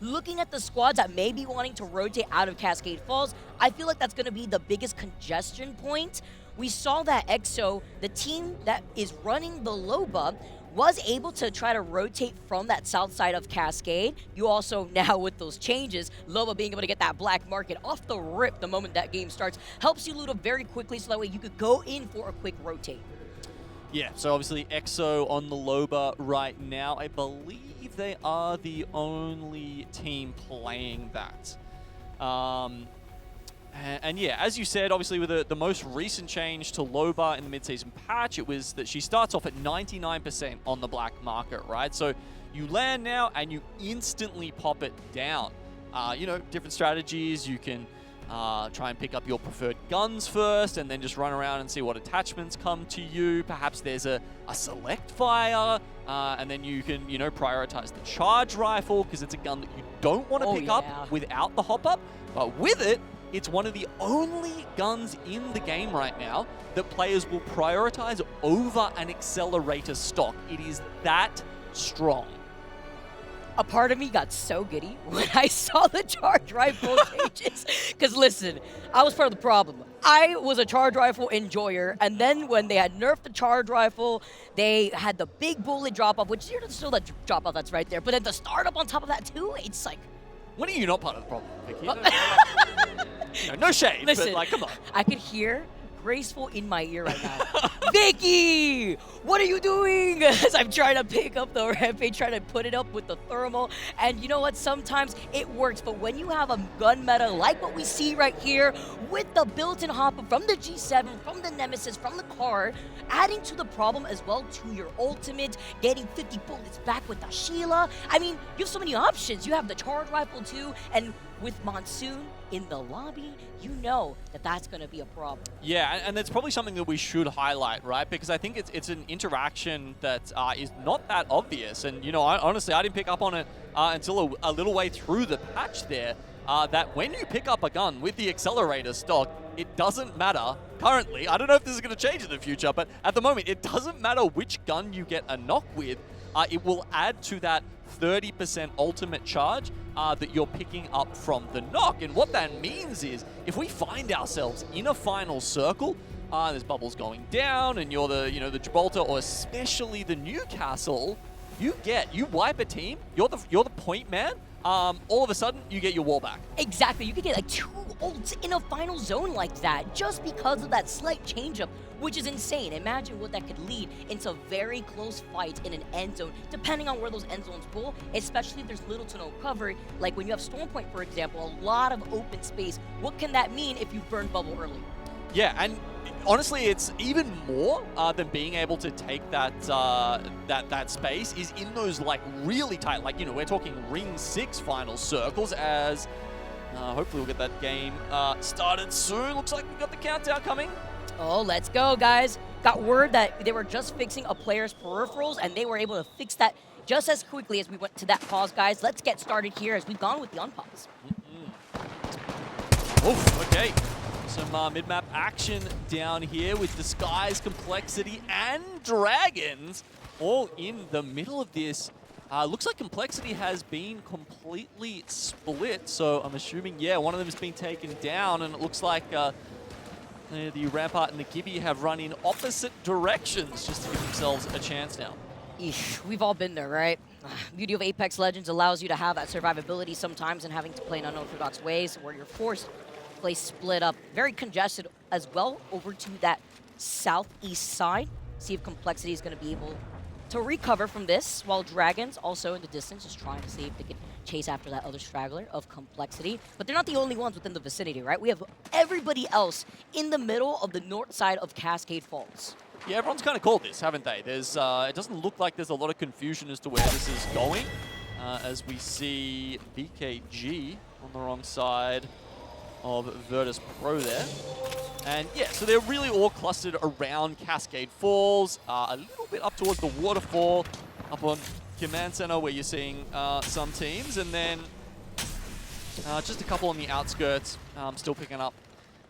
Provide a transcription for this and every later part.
looking at the squads that may be wanting to rotate out of Cascade Falls, I feel like that's going to be the biggest congestion point. We saw that EXO, the team that is running the Loba, was able to try to rotate from that south side of Cascade. You also now, with those changes, Loba being able to get that black market off the rip the moment that game starts, helps you loot up very quickly so that way you could go in for a quick rotate. Yeah, so obviously EXO on the Loba right now. I believe they are the only team playing that. And yeah, as you said, obviously with the most recent change to Loba in the mid-season patch, it was that she starts off at 99% on the black market, right? So you land now and you instantly pop it down. You know, different strategies. You can try and pick up your preferred guns first and then just run around and see what attachments come to you. Perhaps there's a select fire, and then you can, you know, prioritize the charge rifle because it's a gun that you don't want to pick up without the hop-up. But with it, it's one of the only guns in the game right now that players will prioritize over an accelerator stock. It is that strong. A part of me got so giddy when I saw the charge rifle changes. Because listen, I was part of the problem. I was a charge rifle enjoyer, and then when they had nerfed the charge rifle, they had the big bullet drop-off, which you're still the drop-off that's right there. But then the startup on top of that too, it's like... When are you not part of the problem, Vicky? No shade, listen, but like, come on. I could hear Graceful in my ear right now. Vicky, what are you doing? As I'm trying to pick up the Rampage, trying to put it up with the thermal. And you know what? Sometimes it works, but when you have a gun meta like what we see right here with the built-in hop-up from the G7, from the Nemesis, from the car, adding to the problem as well to your ultimate, getting 50 bullets back with the Sheila. I mean, you have so many options. You have the charge rifle too, and with Monsoon in the lobby, you know that that's going to be a problem. Yeah, and it's probably something that we should highlight, right? Because I think it's an interaction that is not that obvious. And, you know, honestly, I didn't pick up on it until a little way through the patch there, that when you pick up a gun with the accelerator stock, it doesn't matter. Currently, I don't know if this is going to change in the future, but at the moment, it doesn't matter which gun you get a knock with. It will add to that 30% ultimate charge that you're picking up from the knock. And what that means is, if we find ourselves in a final circle, there's bubbles going down, and you're the, you know, the Gibraltar, or especially the Newcastle, you wipe a team, you're the point man, all of a sudden, you get your wall back. Exactly. You could get like 2 ults in a final zone like that just because of that slight change-up, which is insane. Imagine what that could lead into very close fights in an end zone, depending on where those end zones pull, especially if there's little to no cover. Like when you have Storm Point, for example, a lot of open space. What can that mean if you burn bubble early? Yeah, and honestly, it's even more than being able to take that that space is in those like really tight, like, you know, we're talking Ring 6 final circles, as hopefully we'll get that game started soon. Looks like we've got the countdown coming. Oh, let's go, guys. Got word that they were just fixing a player's peripherals, and they were able to fix that just as quickly as we went to that pause, guys. Let's get started here as we've gone with the unpause. Oof, okay. Some mid-map action down here with Disguise, Complexity, and Dragons all in the middle of this. Looks like Complexity has been completely split, so I'm assuming, yeah, one of them has been taken down, and it looks like the Rampart and the Gibby have run in opposite directions just to give themselves a chance now. Eesh, we've all been there, right? Beauty of Apex Legends allows you to have that survivability sometimes and having to play in unorthodox ways where you're forced to play split up. Very congested as well over to that southeast side. See if Complexity is going to be able to recover from this, while Dragons also in the distance is trying to see if they can chase after that other straggler of Complexity. But they're not the only ones within the vicinity, right? We have everybody else in the middle of the north side of Cascade Falls. Yeah, everyone's kind of called this, haven't they? There's, it doesn't look like there's a lot of confusion as to where this is going, as we see BKG on the wrong side of Virtus Pro there. And yeah, so they're really all clustered around Cascade Falls, a little bit up towards the waterfall, up on Command Center where you're seeing some teams, and then just a couple on the outskirts, still picking up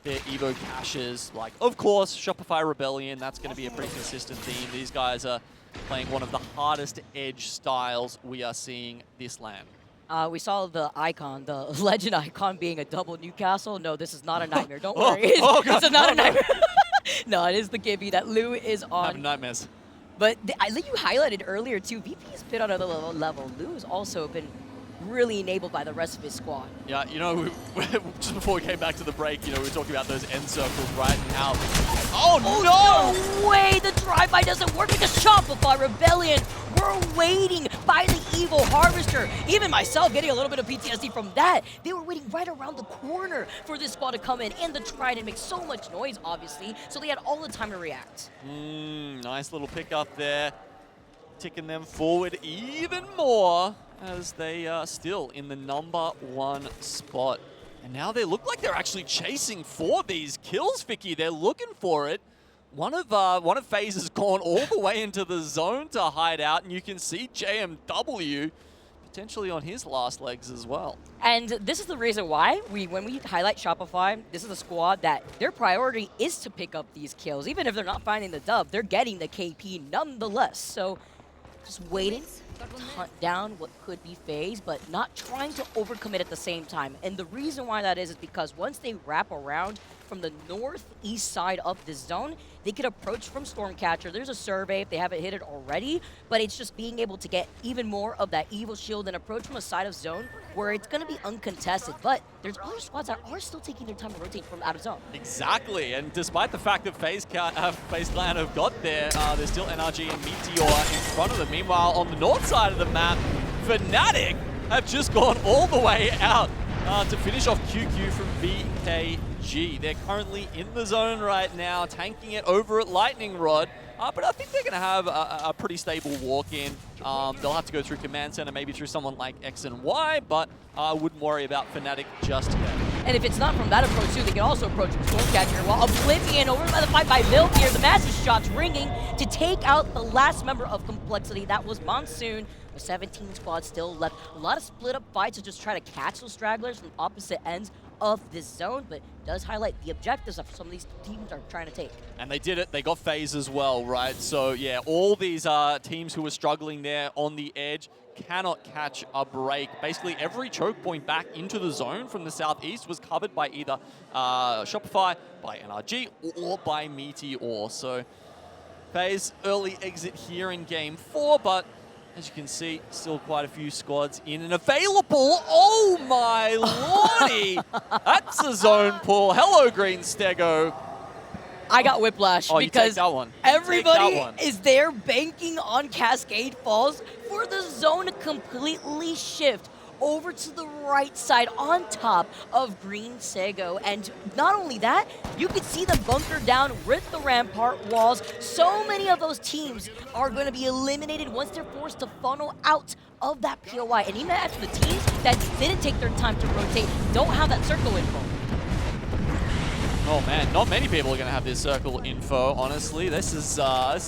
their Evo caches. Like, of course, Shopify Rebellion, that's going to be a pretty consistent theme. These guys are playing one of the hardest edge styles we are seeing this LAN. We saw the icon, the legend icon being a double Newcastle. No, this is not a nightmare. Don't Oh, worry. oh, God. This is not a nightmare. No, it is the Gibby that Lou is on. Having nightmares. But I think you highlighted earlier too, VP's been on another level. Lou's also been really enabled by the rest of his squad. Yeah, you know, just before we came back to the break, you know, we were talking about those end circles, right? And how... Oh, no! No way! The drive-by doesn't work because Shopify Rebellion were waiting by the Evil Harvester. Even myself getting a little bit of PTSD from that. They were waiting right around the corner for this squad to come in and the Trident make so much noise, obviously, so they had all the time to react. Nice little pickup there. Ticking them forward even more as they are still in the #1 spot. And now they look like they're actually chasing for these kills, Vicky. They're looking for it. One of FaZe has gone all the way into the zone to hide out, and you can see JMW potentially on his last legs as well. And this is the reason why when we highlight Shopify, this is a squad that their priority is to pick up these kills. Even if they're not finding the dub, they're getting the KP nonetheless. So just waiting to hunt down what could be FaZe, but not trying to overcommit at the same time. And the reason why that is because once they wrap around from the northeast side of the zone, they could approach from Stormcatcher. There's a survey if they haven't hit it already, but it's just being able to get even more of that evil shield and approach from a side of zone where it's going to be uncontested. But there's other squads that are still taking their time to rotate from out of zone. Exactly, and despite the fact that FaZe Clan have got there, there's still NRG and Meteor in front of them. Meanwhile, on the north side of the map, Fnatic have just gone all the way out to finish off QQ from VKG. They're currently in the zone right now, tanking it over at Lightning Rod. But I think they're going to have a pretty stable walk-in. They'll have to go through Command Center, maybe through someone like X and Y, but I wouldn't worry about Fnatic just yet. And if it's not from that approach too, they can also approach from Stormcatcher. While Oblivion over by the fight by Vilk here, the massive shots ringing to take out the last member of Complexity. That was Monsoon. With 17 squads still left. A lot of split up fights to just try to catch those stragglers from opposite ends of this zone, but does highlight the objectives of some of these teams are trying to take. And they did it. They got FaZe as well, right? So yeah, all these teams who were struggling there on the edge cannot catch a break. Basically, every choke point back into the zone from the southeast was covered by either Shopify, by NRG, or by Meteor. So FaZe early exit here in Game 4, but as you can see, still quite a few squads in and available. Oh my lordy! That's a zone pull. Hello, Green Stego. I got whiplash Oh, because you take that one. Everybody is there banking on Cascade Falls for the zone to completely shift over to the right side on top of Green Sego. And not only that, you can see them bunker down with the rampart walls. So many of those teams are going to be eliminated once they're forced to funnel out of that POI. And even after the teams that didn't take their time to rotate don't have that circle info. Oh man, not many people are going to have this circle info, honestly. This is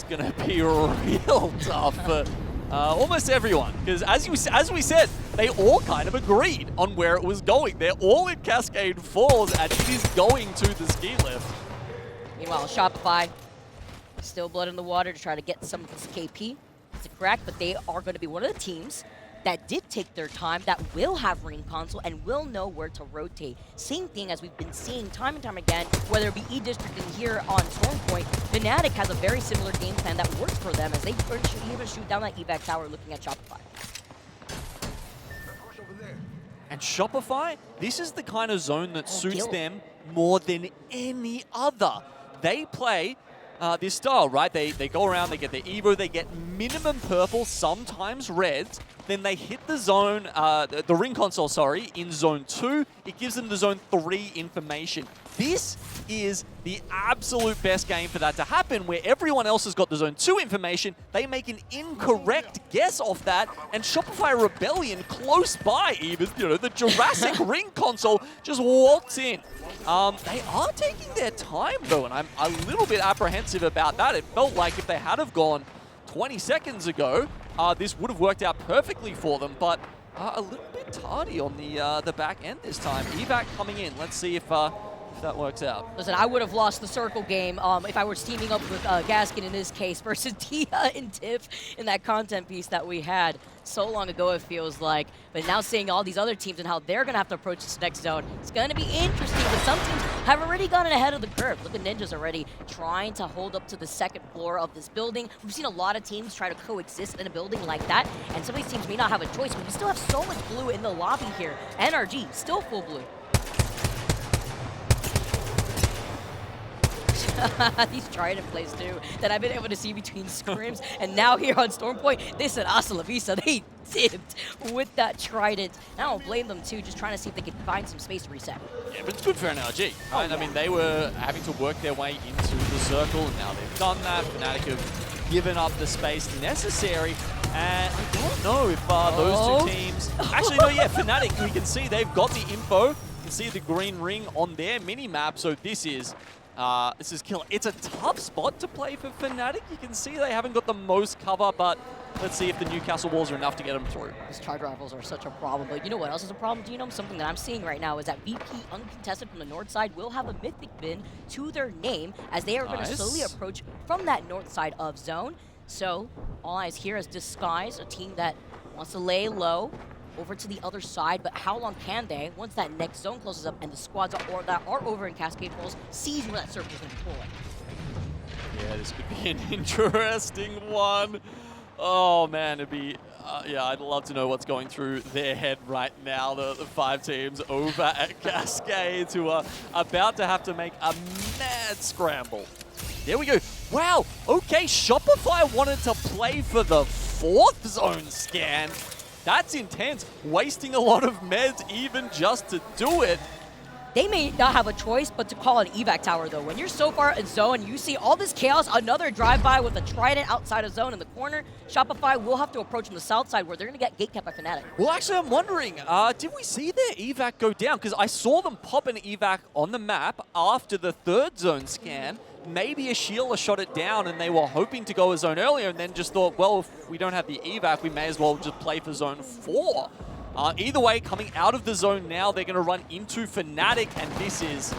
going to be real tough for almost everyone. Because as we said, they all kind of agreed on where it was going. They're all in Cascade Falls, and it is going to the ski lift. Meanwhile, Shopify, still blood in the water to try to get some of this KP. It's a crack, but they are going to be one of the teams that did take their time, that will have ring console and will know where to rotate. Same thing as we've been seeing time and time again, whether it be E-District and here on Stormpoint, Fnatic has a very similar game plan that works for them as they even shoot down that evac tower looking at Shopify. And Shopify, this is the kind of zone that suits them more than any other. They play this style, right? They go around, they get their Evo, they get minimum purple, sometimes reds, then they hit the zone, the ring console, sorry, in zone 2. It gives them the zone 3 information. This is the absolute best game for that to happen, where everyone else has got the zone 2 information. They make an incorrect guess off that, and Shopify Rebellion close by even, you know, the Jurassic ring console just walks in. They are taking their time though, and I'm a little bit apprehensive about that. It felt like if they had have gone 20 seconds ago, this would have worked out perfectly for them, but a little bit tardy on the back end this time. Evac coming in. Let's see if if that works out. Listen, I would have lost the circle game if I was teaming up with Gaskin in this case versus Tia and Tiff in that content piece that we had so long ago, it feels like. But now seeing all these other teams and how they're going to have to approach this next zone, it's going to be interesting. But some teams have already gotten ahead of the curve. Look at Ninjas already trying to hold up to the second floor of this building. We've seen a lot of teams try to coexist in a building like that, and some of these teams may not have a choice, but we still have so much blue in the lobby here. NRG, still full blue. These Trident plays too that I've been able to see between scrims, and now here on Storm Point, they said hasta la vista. They dipped with that Trident. I don't blame them too, just trying to see if they could find some space to reset. Yeah, but it's good for NRG, right? Oh, yeah. I mean, they were having to work their way into the circle, and now they've done that. Fnatic have given up the space necessary, and I don't know if those two teams... Actually, no, yeah, Fnatic, we can see they've got the info. You can see the green ring on their mini-map, so this is killer. It's a tough spot to play for Fnatic. You can see they haven't got the most cover, but let's see if the Newcastle walls are enough to get them through. These charge rifles are such a problem, but you know what else is a problem, Genome? Something that I'm seeing right now is that VP uncontested from the north side will have a mythic bin to their name as they are going to slowly approach from that north side of zone. So all eyes here as Disguise, a team that wants to lay low over to the other side, but how long can they, once that next zone closes up and the squads that are over in Cascade Falls sees where that circle is going to deploy? Yeah, this could be an interesting one. Oh man, it'd be, yeah, I'd love to know what's going through their head right now. The 5 teams over at Cascades who are about to have to make a mad scramble. There we go. Wow, okay, Shopify wanted to play for the 4th zone scan. That's intense, wasting a lot of meds even just to do it. They may not have a choice but to call an evac tower though. When you're so far in zone, you see all this chaos, another drive-by with a Trident outside of zone in the corner. Shopify will have to approach from the south side where they're going to get gate-kept by Fnatic. Well, actually, I'm wondering, did we see their evac go down? Because I saw them pop an evac on the map after the 3rd zone scan. Maybe a Sheila shot it down and they were hoping to go a zone earlier and then just thought, well, if we don't have the evac, we may as well just play for zone 4. Either way, coming out of the zone now, they're going to run into Fnatic, and this is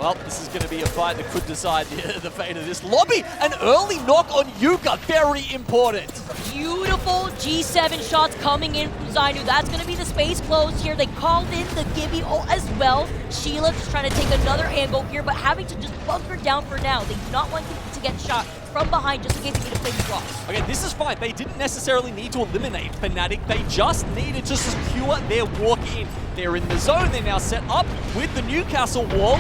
going to be a fight that could decide the fate of this lobby. An early knock on Yuka, very important. Beautiful G7 shots coming in from Zainu. That's going to be the space closed here. They called in the Gibby as well. Sheila just trying to take another angle here, but having to just bunker down for now. They do not want to get shot from behind just in case they need to play the cross. Okay, this is fine. They didn't necessarily need to eliminate Fnatic. They just needed to secure their walk in. They're in the zone. They're now set up with the Newcastle wall.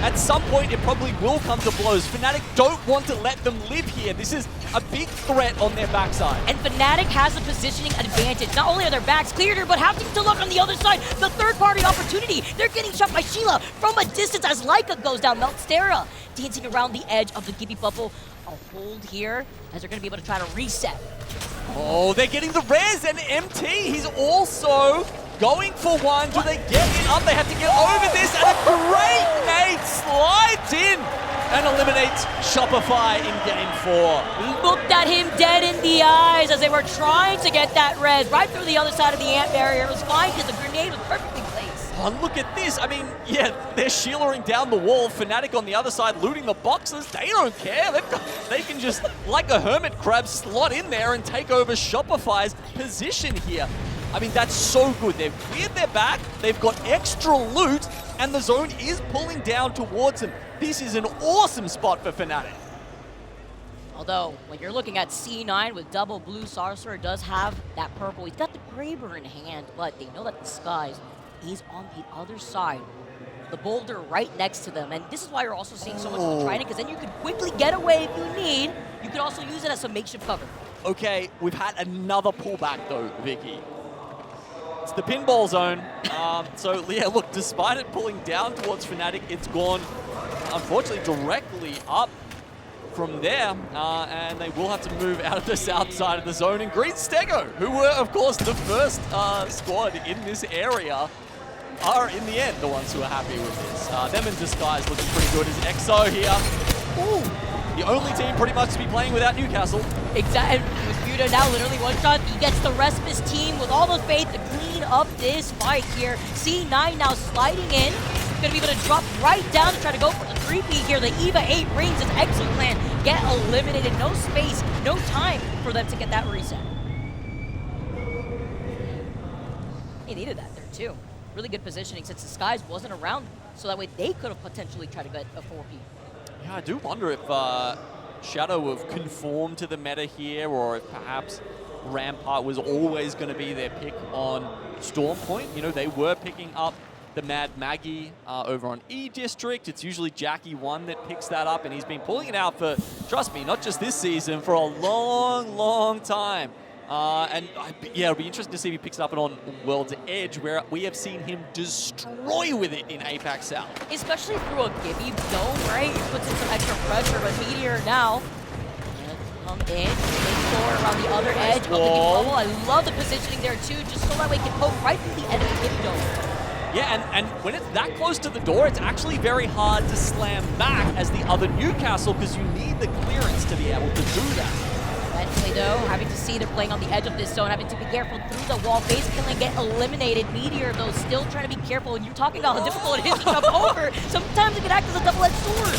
At some point, it probably will come to blows. Fnatic don't want to let them live here. This is a big threat on their backside. And Fnatic has a positioning advantage. Not only are their backs cleared, but having to look on the other side, the third-party opportunity. They're getting shot by Sheila from a distance as Laika goes down. Meltstera dancing around the edge of the Gibby bubble. A hold here as they're going to be able to try to reset. Oh, they're getting the res, and MT, he's also going for one. Do they get it up? They have to get over this, and a great nade slides in and eliminates Shopify in game 4. Looked at him dead in the eyes as they were trying to get that res right through the other side of the ant barrier. It was fine because the grenade was perfectly placed. Oh, look at this. I mean, yeah, they're Sheilaing down the wall. Fnatic on the other side looting the boxes. They don't care. They can just, like a hermit crab, slot in there and take over Shopify's position here. I mean, that's so good. They've cleared their back. They've got extra loot, and the zone is pulling down towards them. This is an awesome spot for Fnatic. Although, when you're looking at C9 with double blue, Sorcerer does have that purple. He's got the Graber in hand, but they know that Disguise is on the other side. The boulder right next to them. And this is why you're also seeing so much of the Trident, because then you could quickly get away if you need. You could also use it as some makeshift cover. Okay, we've had another pullback though, Vicky. It's the pinball zone. So yeah, look, despite it pulling down towards Fnatic, it's gone, unfortunately, directly up from there. And they will have to move out of the south side of the zone. And Green Stego, who were, of course, the first squad in this area, are in the end the ones who are happy with this. Them in Disguise looking pretty good as EXO here. Ooh, the only team pretty much to be playing without Newcastle. Exactly. With Buda now literally one shot, he gets the rest of his team with all the faith to clean up this fight here. C9 now sliding in. Gonna be able to drop right down to try to go for the 3P here. The EVA 8 rings as Exoclan get eliminated. No space, no time for them to get that reset. He needed that there too. Really good positioning since Disguise wasn't around, so that way they could have potentially tried to get a 4P. Yeah, I do wonder if Shadow have conformed to the meta here, or if perhaps Rampart was always going to be their pick on Storm Point. You know, they were picking up the Mad Maggie over on E District. It's usually Jackie 1 that picks that up, and he's been pulling it out for, trust me, not just this season, for a long, long time. Yeah, it'll be interesting to see if he picks it up on World's Edge, where we have seen him destroy with it in APAC South. Especially through a Gibby zone, right? It puts in some extra pressure, but Meteor now come in, make sure around the other edge of the new bubble. I love the positioning there too, just so that way he can poke right through the end of the Gibby dome. Yeah, and when it's that close to the door, it's actually very hard to slam back as the other Newcastle, because you need the clearance to be able to do that. Eventually though, having to see they're playing on the edge of this zone, having to be careful through the wall, base killing, get eliminated. Meteor though still trying to be careful, and you're talking about how difficult it is to jump over. Sometimes it can act as a double-edged sword.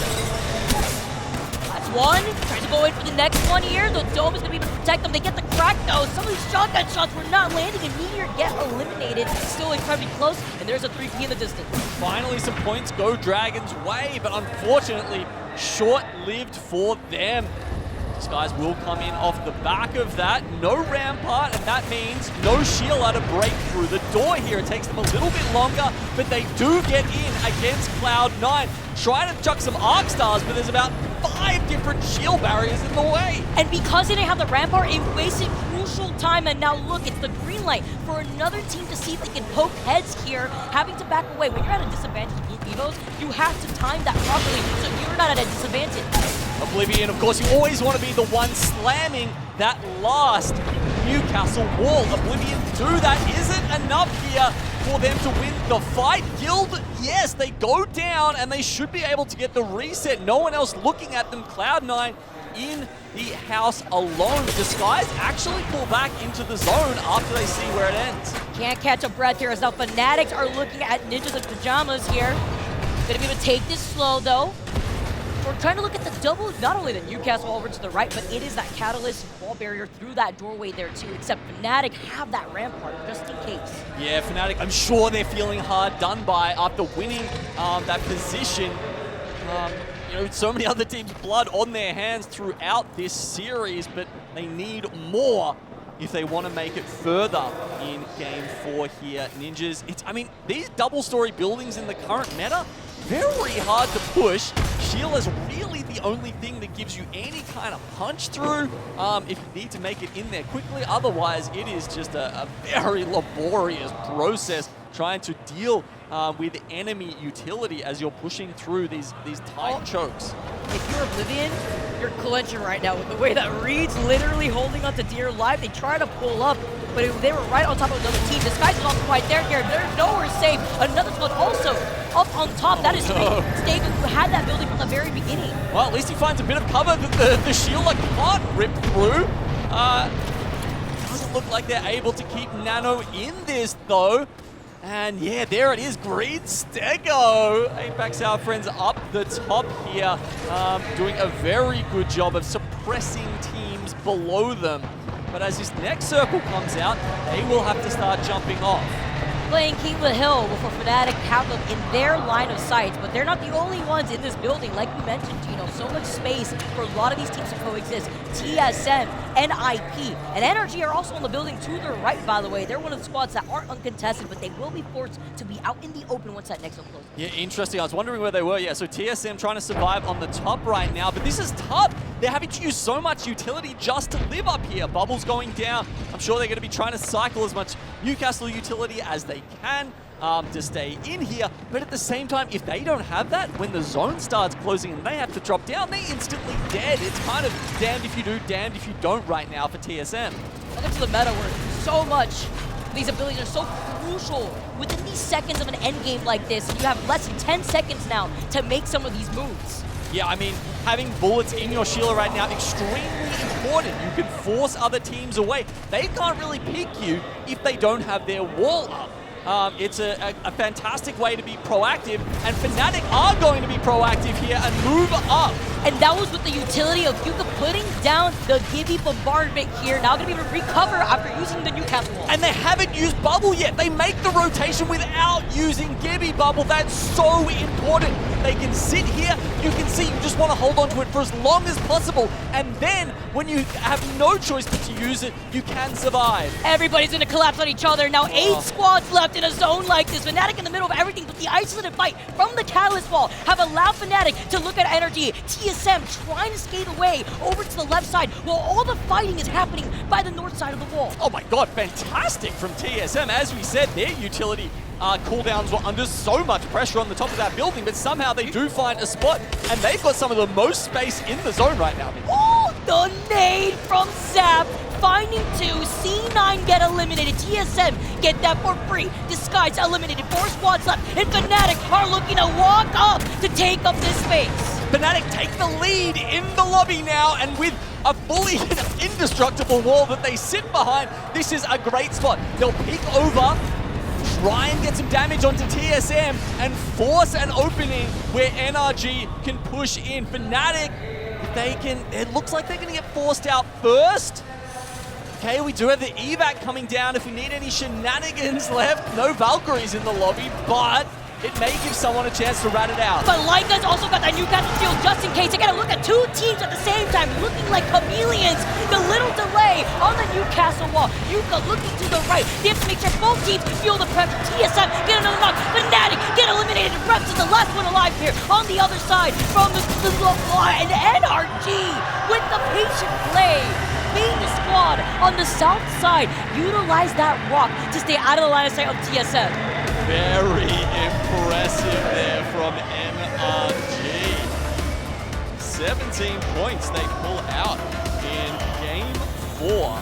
That's one, trying to go in for the next one here. The dome is going to be able to protect them. They get the crack though. Some of these shotgun shots were not landing, and Meteor get eliminated. Still incredibly close, and there's a 3P in the distance. Finally some points go Dragon's way, but unfortunately short-lived for them. These guys will come in off the back of that. No Rampart, and that means no Sheila to break through the door here. It takes them a little bit longer, but they do get in against Cloud9. Trying to chuck some Arc Stars, but there's about 5 different shield barriers in the way. And because they didn't have the Rampart, it wasted crucial time. And now look, it's the green light for another team to see if they can poke heads here, having to back away. When you're at a disadvantage in Evos, you have to time that properly so you're not at a disadvantage. Oblivion, of course, you always want to be the one slamming that last Newcastle wall. Oblivion do that. Isn't enough here for them to win the fight. Guild, yes, they go down, and they should be able to get the reset. No one else looking at them. Cloud9 in the house alone. Disguise actually pull back into the zone after they see where it ends. Can't catch a breath here as now Fanatics are looking at Ninjas in Pajamas here. Gonna be able to take this slow though. We're trying to look at the double, not only the Newcastle over to the right, but it is that Catalyst wall barrier through that doorway there too, except Fnatic have that Rampart just in case. Yeah, Fnatic, I'm sure they're feeling hard done by after winning that position. You know, so many other teams' blood on their hands throughout this series, but they need more if they want to make it further in Game 4 here. Ninjas, I mean, these double-story buildings in the current meta, very hard to push. Sheila's really the only thing that gives you any kind of punch through if you need to make it in there quickly. Otherwise, it is just a very laborious process trying to deal with enemy utility as you're pushing through these tight chokes. If you're Oblivion, you're clenching right now with the way that Reed's literally holding onto dear life. They try to pull up, but they were right on top of another team. This guy's not quite there here. They're nowhere safe. Another squad also up on top. That is Staven, who had that building from the very beginning. Well, at least he finds a bit of cover that the Sheila can't rip through. Doesn't look like they're able to keep Nano in this, though. And yeah, there it is, Green Stego. Apex, our friends, up the top here, doing a very good job of suppressing teams below them. But as this next circle comes out, they will have to start jumping off. Playing King of the Hill before Fnatic have them in their line of sight, but they're not the only ones in this building. Like you mentioned, Gino, so much space for a lot of these teams to coexist. TSM, NIP, and NRG are also in the building to the right, by the way. They're one of the squads that aren't uncontested, but they will be forced to be out in the open once that next one closes. Yeah, interesting. I was wondering where they were. Yeah, so TSM trying to survive on the top right now, but this is tough. They're having to use so much utility just to live up here. Bubbles going down. I'm sure they're going to be trying to cycle as much Newcastle utility as they can to stay in here. But at the same time, if they don't have that, when the zone starts closing and they have to drop down, they're instantly dead. It's kind of damned if you do, damned if you don't right now for TSM. Welcome to the meta where so much these abilities are so crucial within these seconds of an endgame like this. You have less than 10 seconds now to make some of these moves. Yeah, I mean, having bullets in your Sheila right now, extremely important. You can force other teams away. They can't really pick you if they don't have their wall up. It's a fantastic way to be proactive, and Fnatic are going to be proactive here and move up. And that was with the utility of Yuka putting down the Gibby bombardment here. Now going to be able to recover after using the Newcastle wall. And they haven't used Bubble yet. They make the rotation without using Gibby Bubble. That's so important. They can sit here. You can see you just want to hold on to it for as long as possible. And then when you have no choice but to use it, you can survive. Everybody's going to collapse on each other. Now 8 squads left in a zone like this. Fnatic in the middle of everything, but the isolated fight from the Catalyst wall have allowed Fnatic to look at energy. TSM trying to skate away over to the left side while all the fighting is happening by the north side of the wall. Oh my god, fantastic from TSM. As we said, their utility cooldowns were under so much pressure on the top of that building, but somehow they do find a spot, and they've got some of the most space in the zone right now. Oh, the nade from Zap, finding 2, C9 get eliminated, TSM get that for free, Disguise eliminated, 4 squads left, and Fnatic are looking to walk up to take up this space. Fnatic take the lead in the lobby now, and with a fully indestructible wall that they sit behind, this is a great spot. They'll peek over, try and get some damage onto TSM, and force an opening where NRG can push in. Fnatic, it looks like they're going to get forced out first. Okay, we do have the evac coming down if we need any shenanigans left. No Valkyries in the lobby, but it may give someone a chance to rat it out. But Leica's also got that Newcastle shield just in case. They gotta look at 2 teams at the same time, looking like chameleons. The little delay on the Newcastle wall. Yuka looking to the right. They have to make sure both teams feel the pressure. TSM get another knock. Fnatic get eliminated. Reps is the last one alive here. On the other side from the and NRG with the patient play. Being the squad on the south side, utilize that walk to stay out of the line of sight of TSM. Very impressive there from NRG. 17 points they pull out in game 4.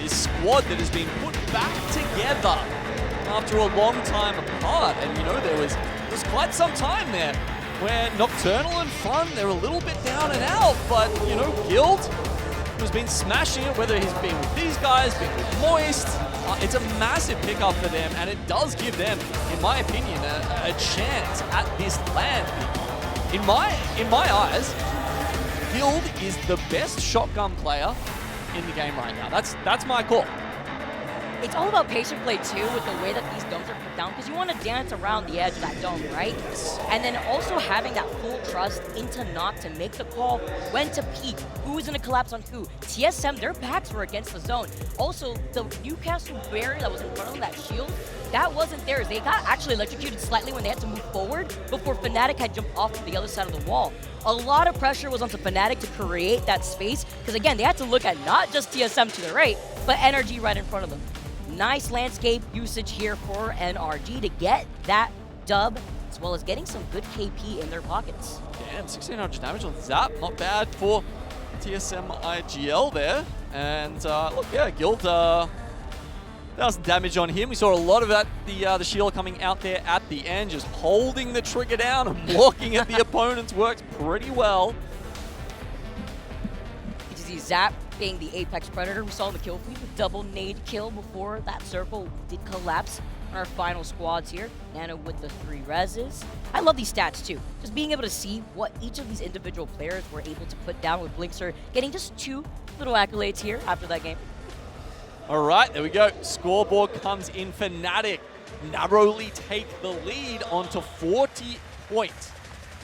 This squad that has been put back together after a long time apart. And you know, there was quite some time there where Nocturnal and Fun, they're a little bit down and out, but you know, Guild has been smashing it, whether he's been with these guys, been with Moist. It's a massive pickup for them, and it does give them, in my opinion, a chance at this land. In my eyes, Guild is the best shotgun player in the game right now. That's my call. It's all about patient play too, with the way that these domes are put down, because you want to dance around the edge of that dome, right? And then also having that full trust into Noct to make the call when to peek, who is going to collapse on who. TSM, their backs were against the zone. Also, the Newcastle barrier that was in front of them, that shield, that wasn't theirs. They got actually electrocuted slightly when they had to move forward before Fnatic had jumped off to the other side of the wall. A lot of pressure was onto Fnatic to create that space, because again, they had to look at not just TSM to the right, but NRG right in front of them. Nice landscape usage here for NRG to get that dub, as well as getting some good KP in their pockets. Damn, 1600 damage on Zap. Not bad for TSM IGL there. And look, yeah, Guild, 1,000 damage on him. We saw a lot of that, the shield coming out there at the end, just holding the trigger down and blocking at the opponents works pretty well. You can see Zap being the Apex Predator. We saw the kill feed with double nade kill before that circle did collapse on our final squads here. Nano with the 3 reses. I love these stats too. Just being able to see what each of these individual players were able to put down, with Blinkster getting just 2 little accolades here after that game. All right, there we go. Scoreboard comes in. Fnatic narrowly take the lead onto 40 points.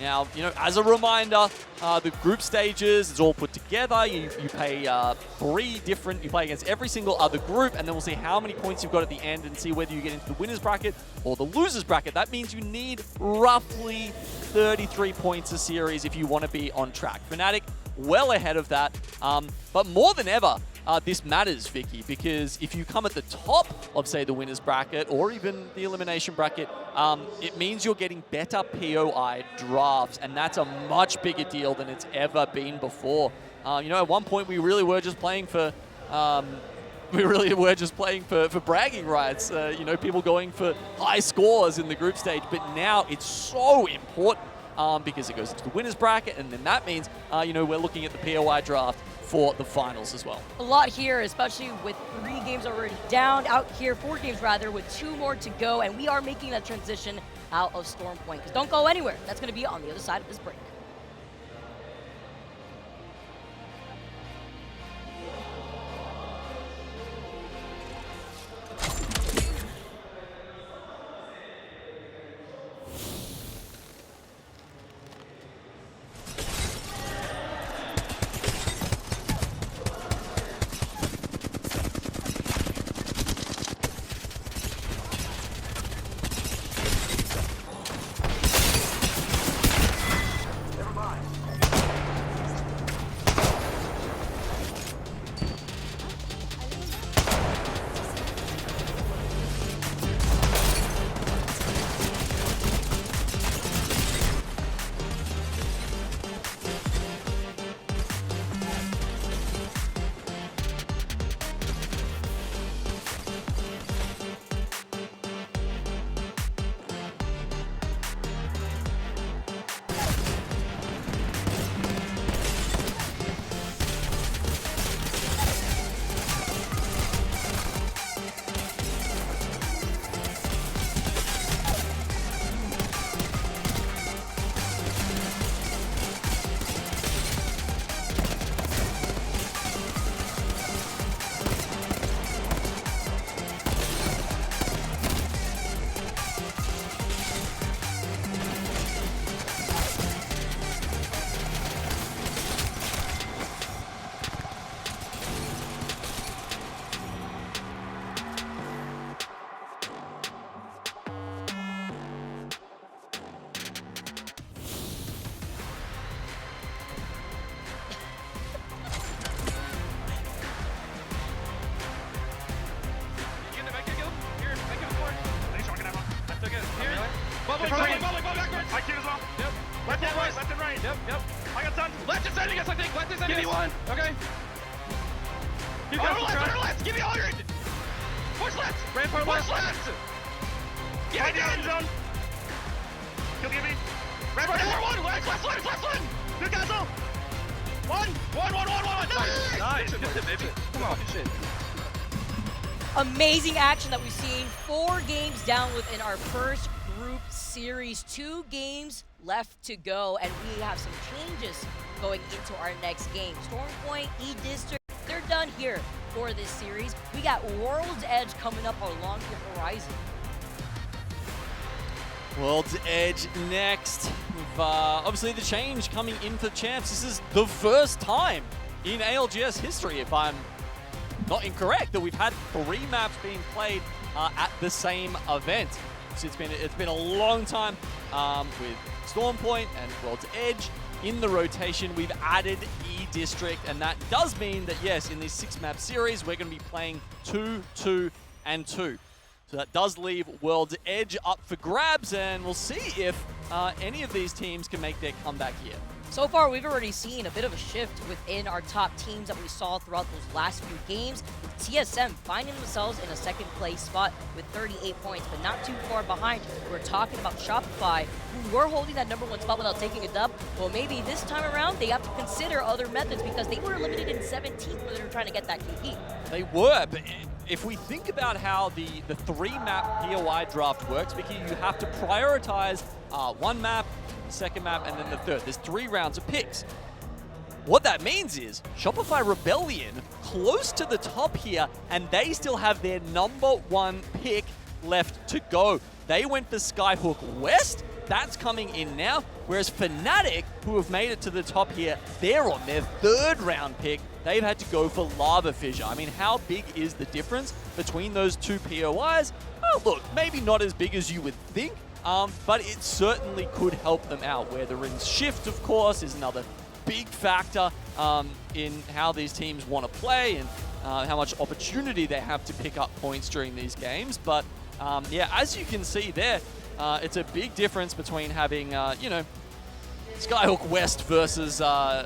Now, you know, as a reminder, the group stages is all put together. You play you play against every single other group, and then we'll see how many points you've got at the end and see whether you get into the winner's bracket or the loser's bracket. That means you need roughly 33 points a series if you want to be on track. Fnatic well ahead of that, but more than ever, this matters, Vicky, because if you come at the top of, say, the winner's bracket or even the elimination bracket, it means you're getting better POI drafts, and that's a much bigger deal than it's ever been before. You know, at one point we really were just playing for bragging rights. You know, people going for high scores in the group stage, but now it's so important because it goes into the winner's bracket, and then that means you know, we're looking at the POI draft for the finals as well. A lot here, especially with 3 games already down out here, 4 games rather, with 2 more to go, and we are making that transition out of Storm Point. Because don't go anywhere. That's going to be on the other side of this break. I can as well. Yep. Left and right, left and right. Yep. I got stunned. Left is sending us, I think. Left is sending us. Give me one. Okay. Keep going. Left. Give me all your... Push left. Rampart left. Push left. Yeah, I did. Zone. Kill give me. Rampart one. Left one. Newcastle. One. Nice. Baby. Come on. Shit. Amazing action that we've seen. 4 games down within our first group series. 2 games left to go, and we have some changes going into our next game. Storm Point, E-District, they're done here for this series. We got World's Edge coming up along the horizon. World's Edge next. With, obviously the change coming in for champs. This is the first time in ALGS history, if I'm not incorrect, that we've had 3 maps being played at the same event. So it's been a long time with Storm Point and World's Edge in the rotation. We've added E-District, and that does mean that yes, in this 6-map series, we're going to be playing 2, 2, and 2. So that does leave World's Edge up for grabs, and we'll see if any of these teams can make their comeback here. So far, we've already seen a bit of a shift within our top teams that we saw throughout those last few games, with TSM finding themselves in a second place spot with 38 points, but not too far behind. We're talking about Shopify, who were holding that #1 spot without taking a dub. Well, maybe this time around, they have to consider other methods because they were eliminated in 17th when they were trying to get that KP. They were, but if we think about how the 3-map POI draft works, Vicky, you have to prioritize 1 map, 2nd map, and then the 3rd. There's 3 rounds of picks. What that means is Shopify Rebellion close to the top here, and they still have their #1 pick left to go. They went for Skyhook West. That's coming in now. Whereas Fnatic, who have made it to the top here, they're on their 3rd round pick. They've had to go for Lava Fissure. I mean, how big is the difference between those 2 POIs? Oh, look, maybe not as big as you would think, but it certainly could help them out. Where the rings shift, of course, is another big factor in how these teams want to play and how much opportunity they have to pick up points during these games. But yeah, as you can see there, it's a big difference between having, you know, Skyhook West versus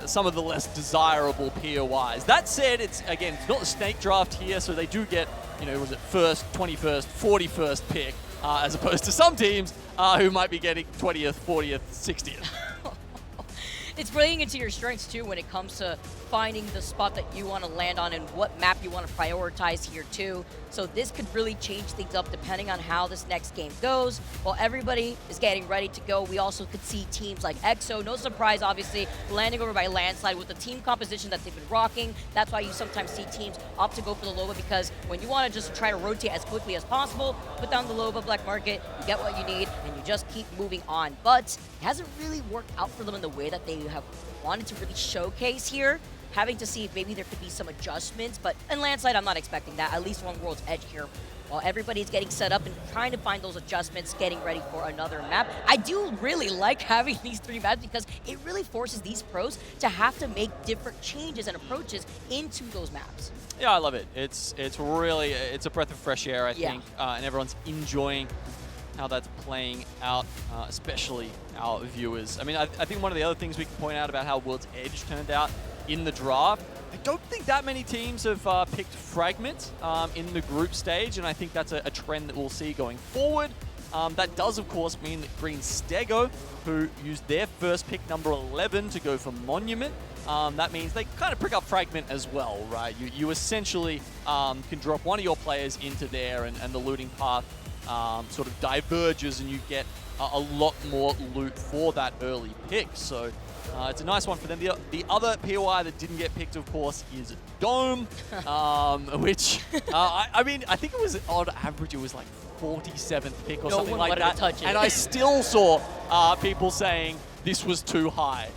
some of the less desirable POIs. That said, it's not a snake draft here, so they do get, you know, was it 1st, 21st, 41st pick, as opposed to some teams who might be getting 20th, 40th, 60th. It's playing into your strengths too when it comes to finding the spot that you want to land on and what map you want to prioritize here too. So this could really change things up depending on how this next game goes. While everybody is getting ready to go, we also could see teams like EXO, no surprise obviously, landing over by landslide with the team composition that they've been rocking. That's why you sometimes see teams opt to go for the Loba, because when you want to just try to rotate as quickly as possible, put down the Loba black market, you get what you need, and you just keep moving on. But it hasn't really worked out for them in the way that they have wanted to really showcase here. Having to see if maybe there could be some adjustments, but in landslide, I'm not expecting that. At least one World's Edge here. While everybody's getting set up and trying to find those adjustments, getting ready for another map. I do really like having these 3 maps because it really forces these pros to have to make different changes and approaches into those maps. Yeah, I love it. It's really, it's a breath of fresh air, I Yeah. think, and everyone's enjoying how that's playing out, especially our viewers. I mean, I think one of the other things we can point out about how World's Edge turned out in the draft, I don't think that many teams have picked Fragment in the group stage, and I think that's a trend that we'll see going forward. That does, of course, mean that Green Stego, who used their first pick, number 11, to go for Monument, that means they kind of pick up Fragment as well, right? You essentially can drop one of your players into there, and the looting path sort of diverges, and you get a lot more loot for that early pick. So it's a nice one for them. The other POI that didn't get picked, of course, is Dome, which, I mean, I think it was on average, it was like 47th pick or something like that. Touch it. And I still saw people saying this was too high.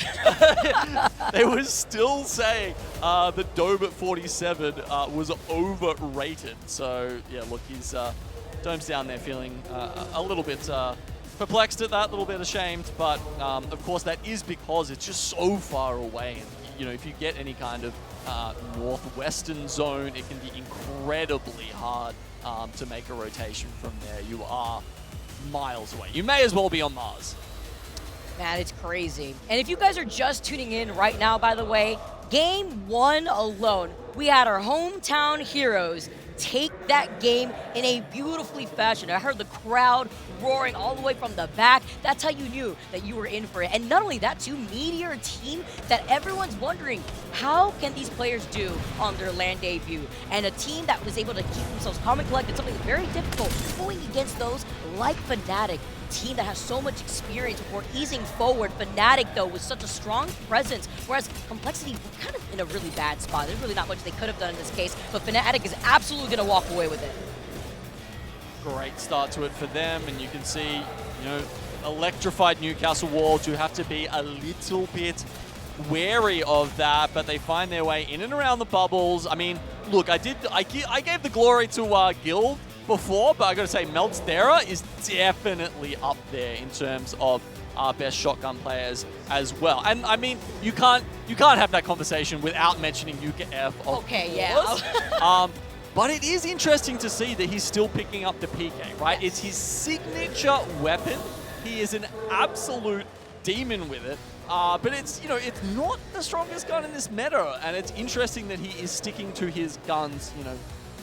They were still saying the Dome at 47 was overrated. So, yeah, look, he's Dome's down there feeling a little bit perplexed at that, a little bit ashamed, but of course that is because it's just so far away. And, you know, if you get any kind of northwestern zone, it can be incredibly hard to make a rotation from there. You are miles away. You may as well be on Mars. Man, it's crazy. And if you guys are just tuning in right now, by the way, Game 1 alone, we had our hometown heroes take that game in a beautifully fashion. I heard the crowd roaring all the way from the back. That's how you knew that you were in for it. And not only that, too, Meteor, a team that everyone's wondering, how can these players do on their LAN debut? And a team that was able to keep themselves calm and collected, something very difficult, going against those like Fnatic, team that has so much experience before easing forward. Fnatic, though, with such a strong presence, whereas Complexity was kind of in a really bad spot. There's really not much they could have done in this case, but Fnatic is absolutely going to walk away with it. Great start to it for them, and you can see, you know, electrified Newcastle Walls. You have to be a little bit wary of that, but they find their way in and around the bubbles. I mean, look, I gave the glory to Guild before, but I gotta say, Meltstera is definitely up there in terms of our best shotgun players as well. And I mean, you can't have that conversation without mentioning Yuka F. Okay, yeah. But it is interesting to see that he's still picking up the PK, right? It's his signature weapon. He is an absolute demon with it. But it's, you know, it's not the strongest gun in this meta, and it's interesting that he is sticking to his guns, you know,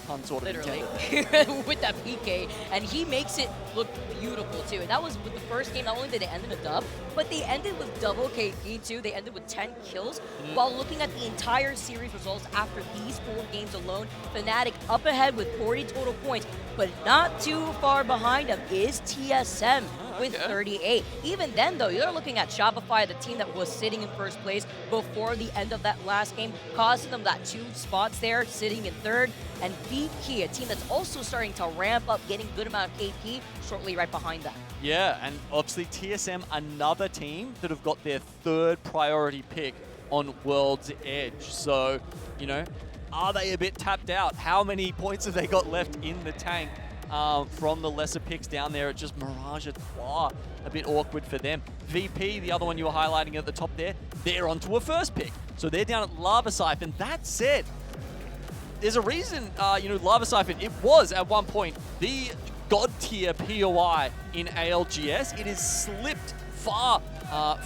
pun sort of Literally, intended. with that PK, and he makes it look beautiful too. And that was with the first game. Not only did they end in a dub, but they ended with double KP too. They ended with 10 kills. While looking at the entire series results after these 4 games alone, Fnatic up ahead with 40 total points, but not too far behind them is TSM with 38. Even then, though, you're looking at Shopify, the team that was sitting in first place before the end of that last game, costing them that 2 spots there, sitting in third. And VP, a team that's also starting to ramp up, getting good amount of KP, shortly right behind that. Yeah, and obviously TSM, another team that have got their 3rd priority pick on World's Edge. So, you know, are they a bit tapped out? How many points have they got left in the tank from the lesser picks down there at just Mirage et Trois? A bit awkward for them. VP, the other one you were highlighting at the top there, they're onto a first pick. So they're down at Lava Siphon. That said, there's a reason, you know, Lava Siphon, it was at one point the god tier POI in ALGS. It has slipped far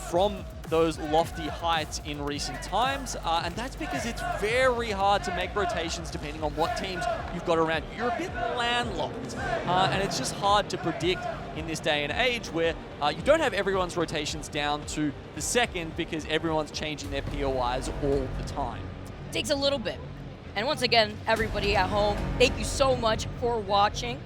from those lofty heights in recent times, and that's because it's very hard to make rotations depending on what teams you've got around you. You're a bit landlocked, and it's just hard to predict in this day and age where you don't have everyone's rotations down to the second because everyone's changing their POIs all the time. Takes a little bit. And once again, everybody at home, thank you so much for watching.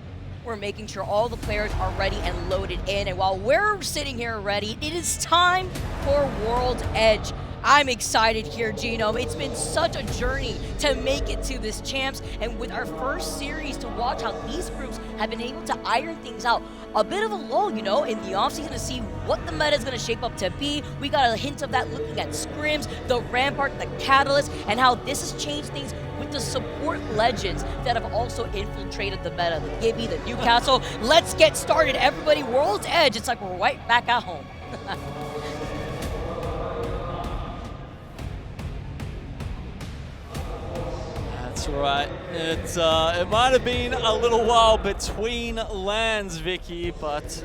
We're making sure all the players are ready and loaded in. And while we're sitting here ready, it is time for World Edge. I'm excited here, Genome. It's been such a journey to make it to this champs, and with our first series to watch how these groups have been able to iron things out. A bit of a lull, you know, in the offseason to see what the meta is going to shape up to be. We got a hint of that looking at scrims, the Rampart, the Catalyst, and how this has changed things with the support legends that have also infiltrated the meta. The Gibby, the Newcastle. Let's get started, everybody. World's Edge. It's like we're right back at home. That's right. It might have been a little while between lands, Vicky, but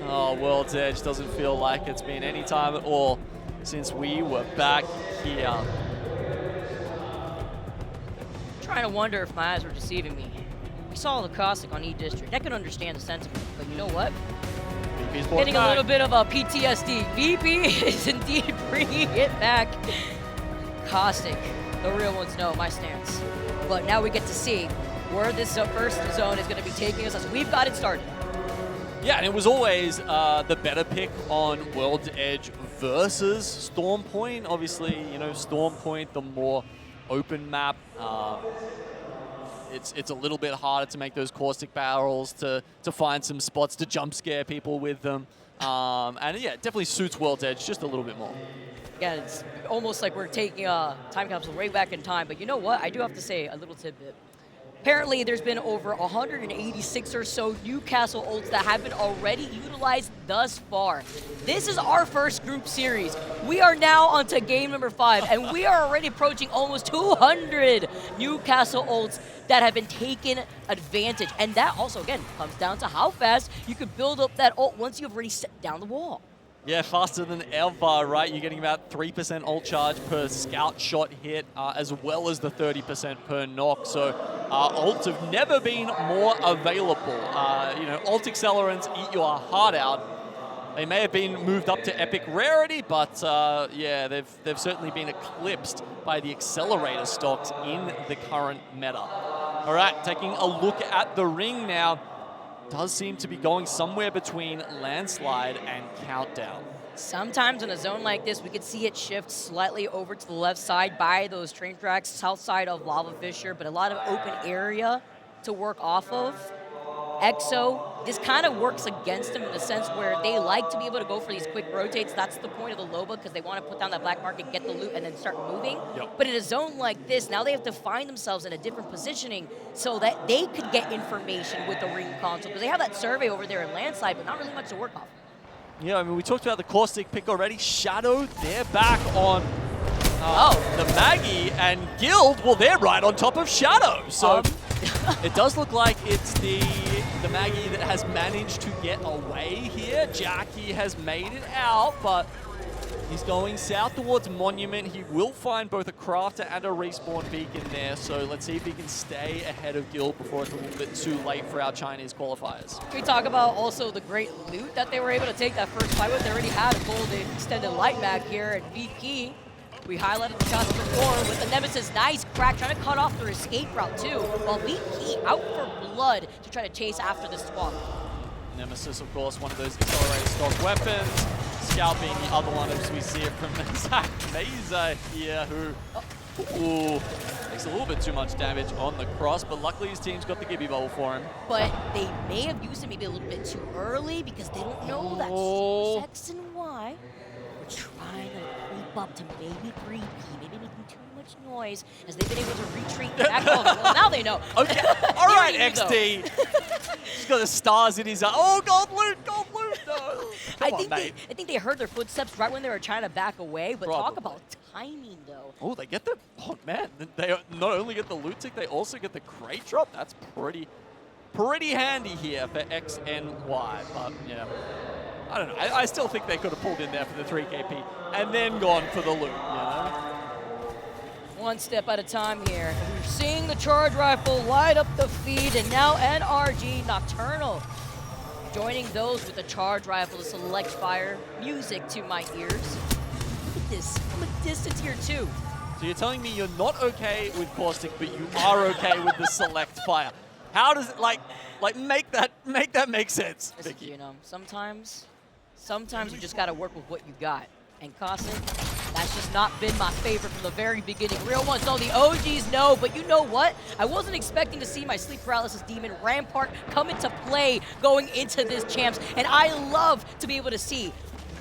World's Edge doesn't feel like it's been any time at all since we were back here. Trying to wonder if my eyes were deceiving me. We saw the caustic on E-District. I could understand the sentiment, but you know what? VP's Getting a little bit of a PTSD. VP is indeed bringing it back. Caustic, the real ones know my stance. But now we get to see where this first zone is going to be taking us as we've got it started. Yeah, and it was always the better pick on World's Edge versus Storm Point. Obviously, you know, Storm Point, the more open map. It's a little bit harder to make those caustic barrels, to find some spots to jump scare people with them. And yeah, it definitely suits World's Edge just a little bit more. Yeah, it's almost like we're taking a time capsule way back in time. But you know what? I do have to say a little tidbit. Apparently, there's been over 186 or so Newcastle ults that have been already utilized thus far. This is our first group series. We are now onto game number 5, and we are already approaching almost 200 Newcastle ults that have been taken advantage. And that also, again, comes down to how fast you can build up that ult once you've already set down the wall. Yeah, faster than ever, right? You're getting about 3% ult charge per scout shot hit, as well as the 30% per knock. So ults have never been more available. You know, ult accelerants eat your heart out. They may have been moved up to epic rarity, but yeah, they've certainly been eclipsed by the accelerator stocks in the current meta. All right, taking a look at the ring now. Does seem to be going somewhere between Landslide and Countdown. Sometimes in a zone like this, we could see it shift slightly over to the left side by those train tracks, south side of Lava Fissure, but a lot of open area to work off of. EXO, this kind of works against them in the sense where they like to be able to go for these quick rotates. That's the point of the Loba, because they want to put down that black market, get the loot, and then start moving. Yep. But in a zone like this, now they have to find themselves in a different positioning so that they could get information with the ring console, because they have that survey over there in Landslide, but not really much to work off. Yeah, I mean, we talked about the caustic pick already. Shadow, they're back on the Maggie, and Guild, well, they're right on top of Shadow. So it does look like it's the Maggie that has managed to get away here. Jackie has made it out, but he's going south towards Monument. He will find both a crafter and a respawn beacon there, so let's see if he can stay ahead of Guild before it's a little bit too late for our Chinese qualifiers. We talk about also the great loot that they were able to take that first fight with. They already had a golden extended light mag here at VP. We highlighted the shots before with the Nemesis. Nice crack, trying to cut off their escape route too, while VP out for blood to try to chase after this squad. Nemesis, of course, one of those accelerated stock weapons. Scout being the other one, as we see it from Zach Meza here, who takes a little bit too much damage on the cross, but luckily his team's got the Gibby bubble for him. But they may have used it maybe a little bit too early because they don't know that source X and Y. We're trying to creep up to maybe 3P, maybe making too much noise as they've been able to retreat back. Well, now they know. Okay, all right, XD. He's got the stars in his eye. Oh, gold loot, no. I think they heard their footsteps right when they were trying to back away, but Probably. talk about timing, though. Oh, they get the, oh man, they not only get the loot tick, they also get the crate drop. That's pretty handy here for X and Y, but yeah. I don't know, I still think they could have pulled in there for the 3KP and then gone for the loot, you know? One step at a time here. We're seeing the charge rifle light up the feed, and now NRG Nocturnal Joining those with a charge rifle to select fire, music to my ears. Look at this, I'm a distance here too. So you're telling me you're not okay with caustic, but you are okay with the select fire. How does it make that make sense, Listen, Vicky? you know, sometimes you just gotta work with what you got. And caustic, that's just not been my favorite from the very beginning. Real ones, all the OGs know, but you know what? I wasn't expecting to see my sleep paralysis demon Rampart come into play going into this champs, and I love to be able to see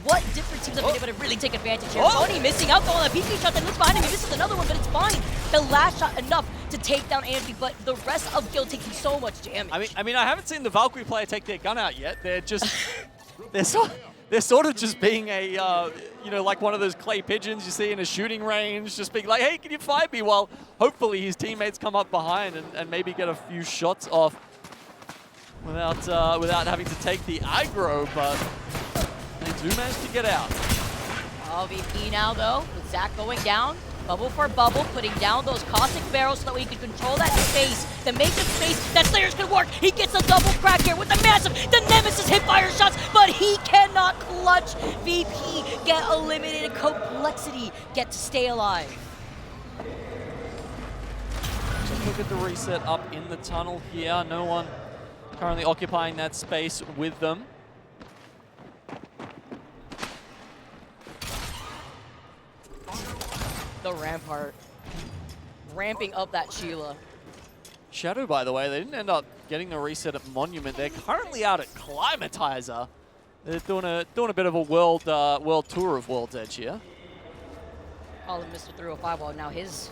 what different teams have been able to really take advantage here. Phony missing out on that BP shot that looks behind him. He misses another one, but it's fine. The last shot enough to take down Andy, but the rest of Guild taking so much damage. I mean, I haven't seen the Valkyrie player take their gun out yet. They're just, they're sort of just being a, you know, like one of those clay pigeons you see in a shooting range, just being like, hey, can you fight me? While hopefully his teammates come up behind and maybe get a few shots off without having to take the aggro, but they do manage to get out. Oh, VP now, though, with Zach going down. Bubble for bubble, putting down those caustic barrels so that way he can control that space. To make the space that Slayers can work. He gets a double crack here with the massive, the Nemesis hit fire shots, but he cannot clutch. VP get eliminated. Complexity get to stay alive. Just look at the reset up in the tunnel here. No one currently occupying that space with them. The Rampart ramping up that Sheila. Shadow, by the way, they didn't end up getting the reset at Monument. They're currently out at Climatizer. They're doing a bit of a world tour of World's Edge here. Call him Mr. 305. Well, now his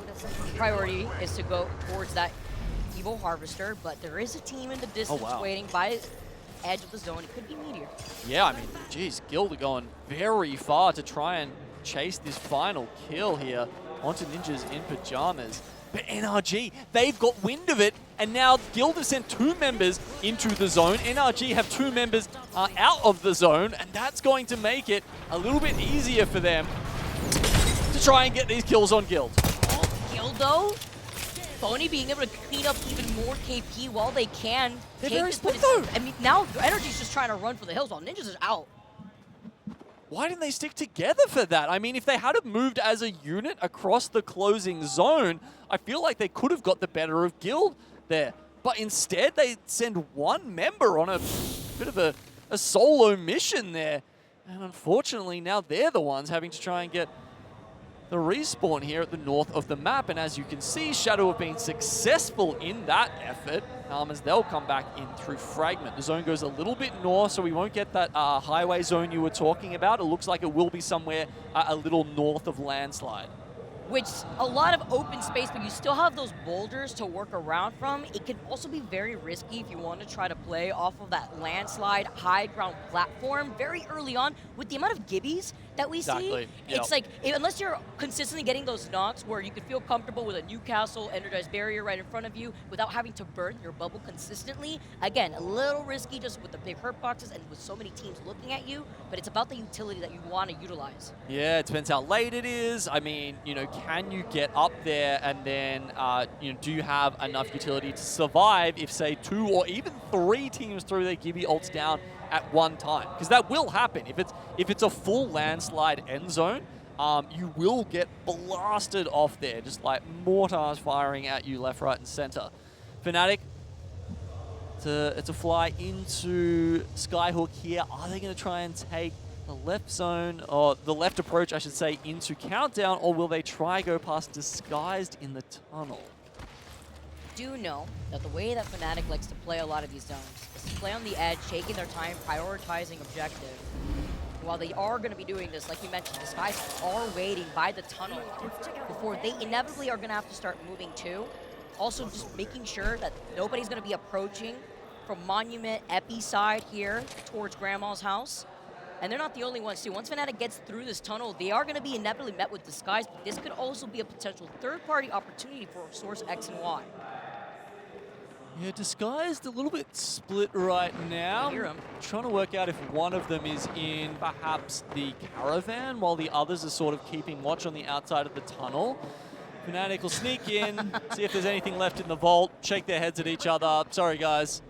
priority is to go towards that Evil Harvester, but there is a team in the distance waiting by the edge of the zone. It could be Meteor. Yeah, I mean, geez, Guild are going very far to try and chase this final kill here onto Ninjas in Pajamas. But NRG, they've got wind of it, and now Guild have sent 2 members into the zone. NRG have 2 members out of the zone, and that's going to make it a little bit easier for them to try and get these kills on Guild. Oh, Guild though, Phony being able to clean up even more KP while they can. They're very split though. I mean, now NRG's just trying to run for the hills while Ninjas is out. Why didn't they stick together for that? I mean, if they had moved as a unit across the closing zone, I feel like they could have got the better of Guild there. But instead, they send 1 member on a bit of a solo mission there. And unfortunately, now they're the ones having to try and get the respawn here at the north of the map. And as you can see, Shadow have been successful in that effort as they'll come back in through Fragment. The zone goes a little bit north, so we won't get that highway zone you were talking about. It looks like it will be somewhere a little north of Landslide. Which, a lot of open space, but you still have those boulders to work around from. It can also be very risky if you want to try to play off of that landslide high ground platform very early on. With the amount of gibbies that we see, it's like, unless you're consistently getting those knocks where you could feel comfortable with a Newcastle energized barrier right in front of you without having to burn your bubble consistently, again, a little risky just with the big hurt boxes and with so many teams looking at you, but it's about the utility that you want to utilize. Yeah, it depends how late it is. I mean, you know, can you get up there and then, you know, do you have enough utility to survive if, say, 2 or even 3 teams throw their Gibby ults down at one time? Because that will happen. If it's a full landslide end zone, you will get blasted off there, just like mortars firing at you left, right, and center. Fnatic, it's a fly into Skyhook here. Are they going to try and take the left zone, or the left approach, I should say, into Countdown, or will they try go past Disguised in the tunnel? Do know that the way that Fnatic likes to play a lot of these zones is to play on the edge, taking their time, prioritizing objective. While they are going to be doing this, like you mentioned, Disguised are waiting by the tunnel before they inevitably are going to have to start moving too. Also, just making sure that nobody's going to be approaching from Monument, Epi side here towards Grandma's house. And they're not the only ones, too. Once Fnatic gets through this tunnel, they are going to be inevitably met with Disguise, but this could also be a potential third-party opportunity for Source X and Y. Yeah, Disguised a little bit split right now. I hear him. Trying to work out if one of them is in perhaps the caravan, while the others are sort of keeping watch on the outside of the tunnel. Fnatic will sneak in, see if there's anything left in the vault, shake their heads at each other. Sorry, guys.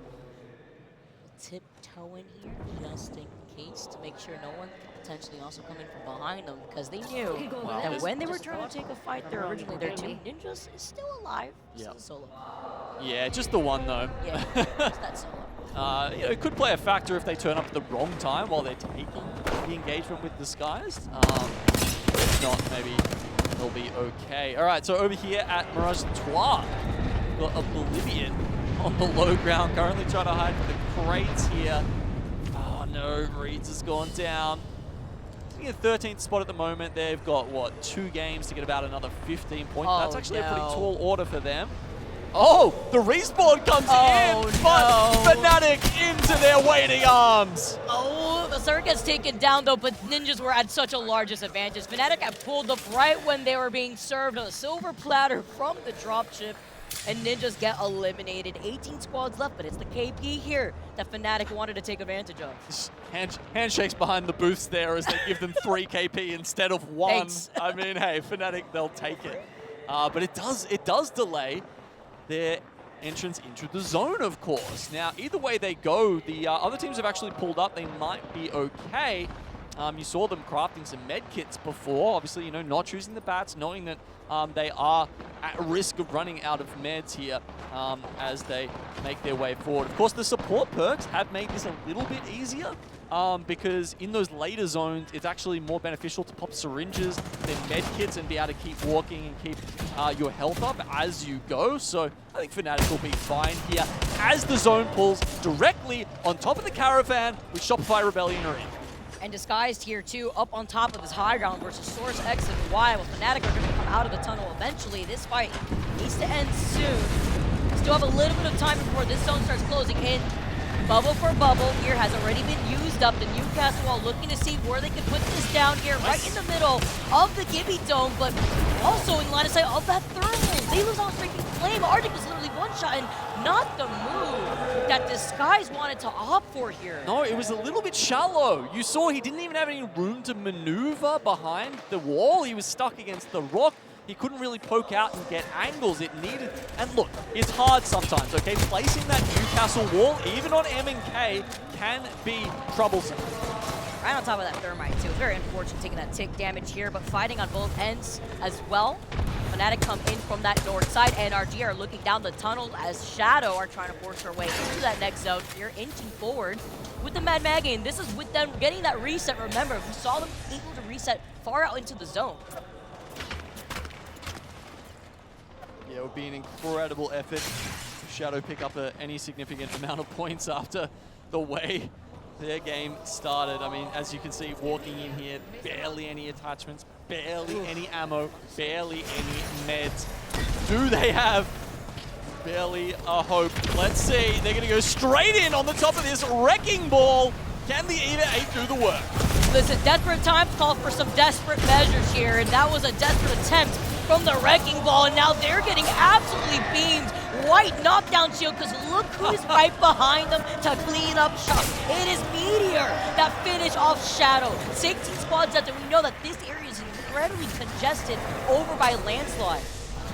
Tiptoe toe in here just in case to make sure no one potentially also coming from behind them because they knew that when they were trying to take a fight there originally, their two ninjas is still alive. Yeah. Still solo. Yeah, just the one though. Yeah, just that solo. You know, it could play a factor if they turn up at the wrong time while they're taking the engagement with Disguised. If not, maybe they'll be okay. All right, so over here at Mirage Trois, we've got Oblivion on the low ground, currently trying to hide from the crates here. Oh no, Reeds has gone down. Sitting in 13th spot at the moment. They've got, what, 2 games to get about another 15 points. Oh, That's actually a pretty no. tall order for them. Oh, the respawn comes in, but Fnatic into their waiting arms. Oh, the Zerg gets taken down though, but Ninjas were at such a large disadvantage. Fnatic had pulled up right when they were being served on a silver platter from the dropship, and Ninjas get eliminated. 18 squads left, but it's the KP here that Fnatic wanted to take advantage of. Handshakes behind the booths there as they give them 3 KP instead of 1. Thanks. I mean, hey, Fnatic, they'll take it. But it does delay their entrance into the zone, of course. Now, either way they go, the other teams have actually pulled up. They might be okay. You saw them crafting some med kits before. Obviously, you know, not choosing the bats, knowing that they are at risk of running out of meds here as they make their way forward. Of course, the support perks have made this a little bit easier because in those later zones, it's actually more beneficial to pop syringes than med kits and be able to keep walking and keep your health up as you go. So I think Fnatic will be fine here as the zone pulls directly on top of the caravan with Shopify Rebellion are in. And Disguised here too, up on top of his high ground versus Source X and Y. Well, Fnatic are going to come out of the tunnel eventually. This fight needs to end soon. Still have a little bit of time before this zone starts closing in. Bubble for bubble here has already been used up. The Newcastle Wall looking to see where they can put this down here, right in the middle of the Gibby Dome, but also in line of sight of that thermal. They lose on Streaking Flame. Arctic was literally one shot and not the move that Disguise wanted to opt for here. No, it was a little bit shallow. You saw he didn't even have any room to maneuver behind the wall. He was stuck against the rock. He couldn't really poke out and get angles it needed. And look, it's hard sometimes, okay? Placing that Newcastle wall, even on M&K, can be troublesome. Right on top of that thermite too. Very unfortunate taking that tick damage here, but fighting on both ends as well. Fnatic come in from that north side. NRG are looking down the tunnel as Shadow are trying to force their way into that next zone here, inching forward with the Mad Maggie. And this is with them getting that reset. Remember, we saw them able to reset far out into the zone. Yeah, it would be an incredible effort if Shadow pick up any significant amount of points after the way their game started. I mean, as you can see, walking in here, barely any attachments, barely any ammo, barely any meds. Do they have barely a hope? Let's see. They're going to go straight in on the top of this wrecking ball. Can the Eater 8 do the work? Listen, desperate times call for some desperate measures here, and that was a desperate attempt from the wrecking ball, and now they're getting absolutely beamed. White knockdown shield, because look who's right behind them to clean up shop. It is Meteor that finished off Shadow. 16 squads left, and we know that this area is incredibly congested over by Landslide.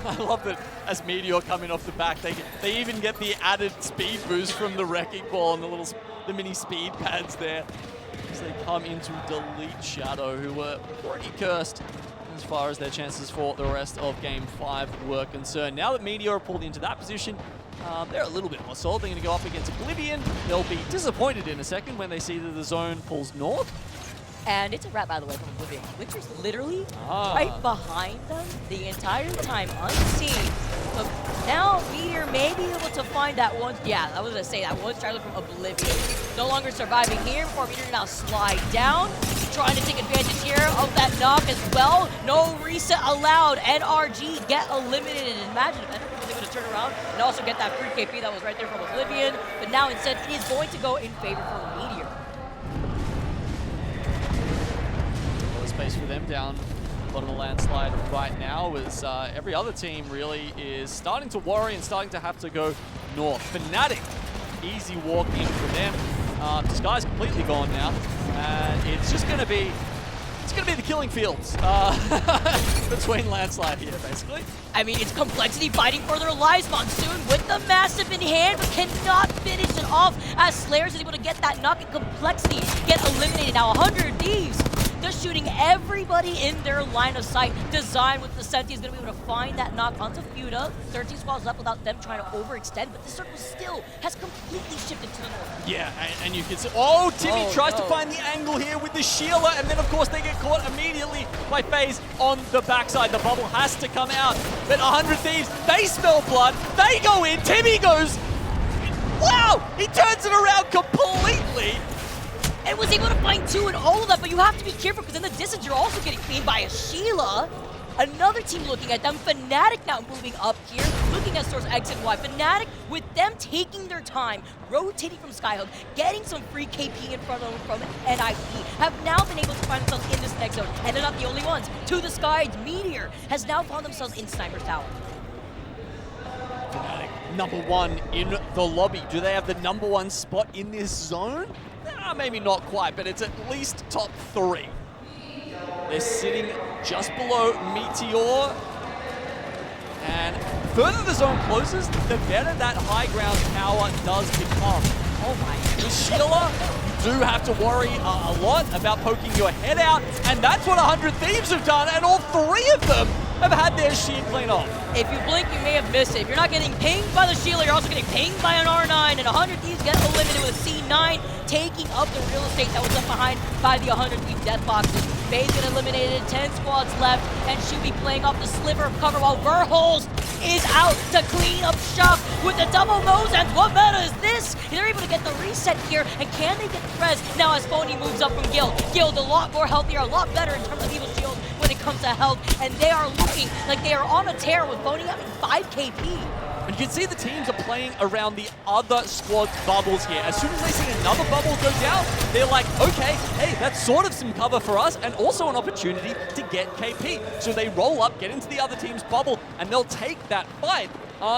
I love that as Meteor coming off the back, they even get the added speed boost from the wrecking ball and the mini speed pads there as they come in to delete Shadow, who were already cursed as far as their chances for the rest of Game 5 were concerned. Now that Meteor are pulled into that position, they're a little bit more solid. They're going to go up against Oblivion. They'll be disappointed in a second when they see that the zone pulls north. And it's a wrap, by the way, from Oblivion. Winter's literally right behind them the entire time, unseen. So now Meteor may be able to find that one. Yeah, I was going to say that one straggler from Oblivion. No longer surviving here before Meteor now slide down. Trying to take advantage here of that knock as well. No reset allowed. NRG get eliminated. Imagine if NRG was able to turn around and also get that free KP that was right there from Oblivion. But now instead it is going to go in favor for Meteor. Space for them down bottom of the landslide right now as every other team really is starting to worry and starting to have to go north. Fnatic, easy walk in for them. Disguise completely gone now. And it's just going to be it's going to be the killing fields between Landslide here, basically. I mean, it's Complexity fighting for their lives. Monsoon with the massive in hand, but cannot finish it off as Slayers is able to get that knock, and Complexity get eliminated. Now 100 Thieves just shooting everybody in their line of sight. Design with the Senti is going to be able to find that knock onto Fuda. 13 squads left without them trying to overextend, but this circle still has completely shifted to the north. Yeah, and you can see, oh, Timmy tries to find the angle here with the Sheila, and then of course they get caught immediately by FaZe on the backside. The bubble has to come out, but 100 Thieves, they smell blood, they go in, Timmy goes, wow, he turns it around completely. And was able to find 2 in all of that, but you have to be careful because in the distance you're also getting cleaned by a Sheila. Another team looking at them. Fnatic now moving up here, looking at Source X and Y. Fnatic, with them taking their time, rotating from Skyhook, getting some free KP in front of them from NIP, have now been able to find themselves in this next zone. And they're not the only ones. To the Skies, Meteor has now found themselves in Sniper's Tower. Fnatic, #1 in the lobby. Do they have the #1 spot in this zone? Maybe not quite, but it's at least top 3. They're sitting just below Meteor. And further the zone closes, the better that high ground power does become. Oh my. With Sheila, you do have to worry a lot about poking your head out, and that's what 100 Thieves have done, and all 3 of them have had their sheet clean off. If you blink, you may have missed it. If you're not getting pinged by the Sheila, you're also getting pinged by an R9, and 100 Thieves get eliminated with a C9, taking up the real estate that was left behind by the 100 Thieves death boxes. FaZe get eliminated, 10 squads left, and should be playing off the sliver of cover while Verholst is out to clean up shop with the double nose, and what meta is this? They're able to get the reset here, and can they get the res now as Phony moves up from Guild? Guild a lot more healthier, a lot better in terms of Evil Shield when it comes to health, and they are looking like they are on a tear with Phony having 5 KP. And you can see the teams are playing around the other squad's bubbles here. As soon as they see another bubble go down, they're like, okay, hey, that's sort of some cover for us and also an opportunity to get KP. So they roll up, get into the other team's bubble, and they'll take that fight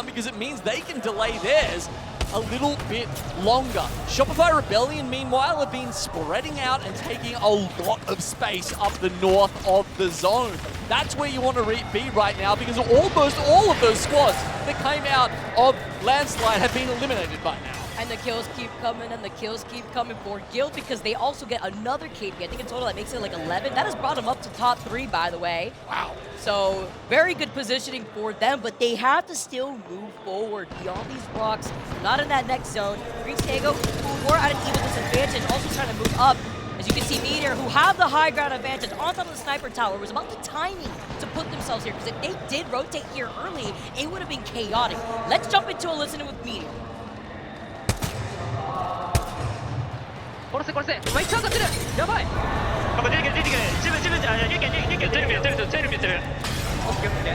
because it means they can delay theirs a little bit longer. Shopify Rebellion, meanwhile, have been spreading out and taking a lot of space up the north of the zone. That's where you want to be right now because almost all of those squads that came out of Landslide have been eliminated by now. And the kills keep coming, and the kills keep coming for Guild because they also get another KP. I think in total that makes it like 11. That has brought them up to top 3, by the way. Wow. So very good positioning for them, but they have to still move forward beyond these rocks. Not in that next zone. Green Stego, who were at an even disadvantage, also trying to move up. As you can see, Meteor, who have the high ground advantage on top of the sniper tower, was about the timing to put themselves here, because if they did rotate here early, it would have been chaotic. Let's jump into a listening with Meteor. 殺せめっちゃ当たってるやばいここ出てくる自分あリュウキャンテレビやってるオッケーオッケー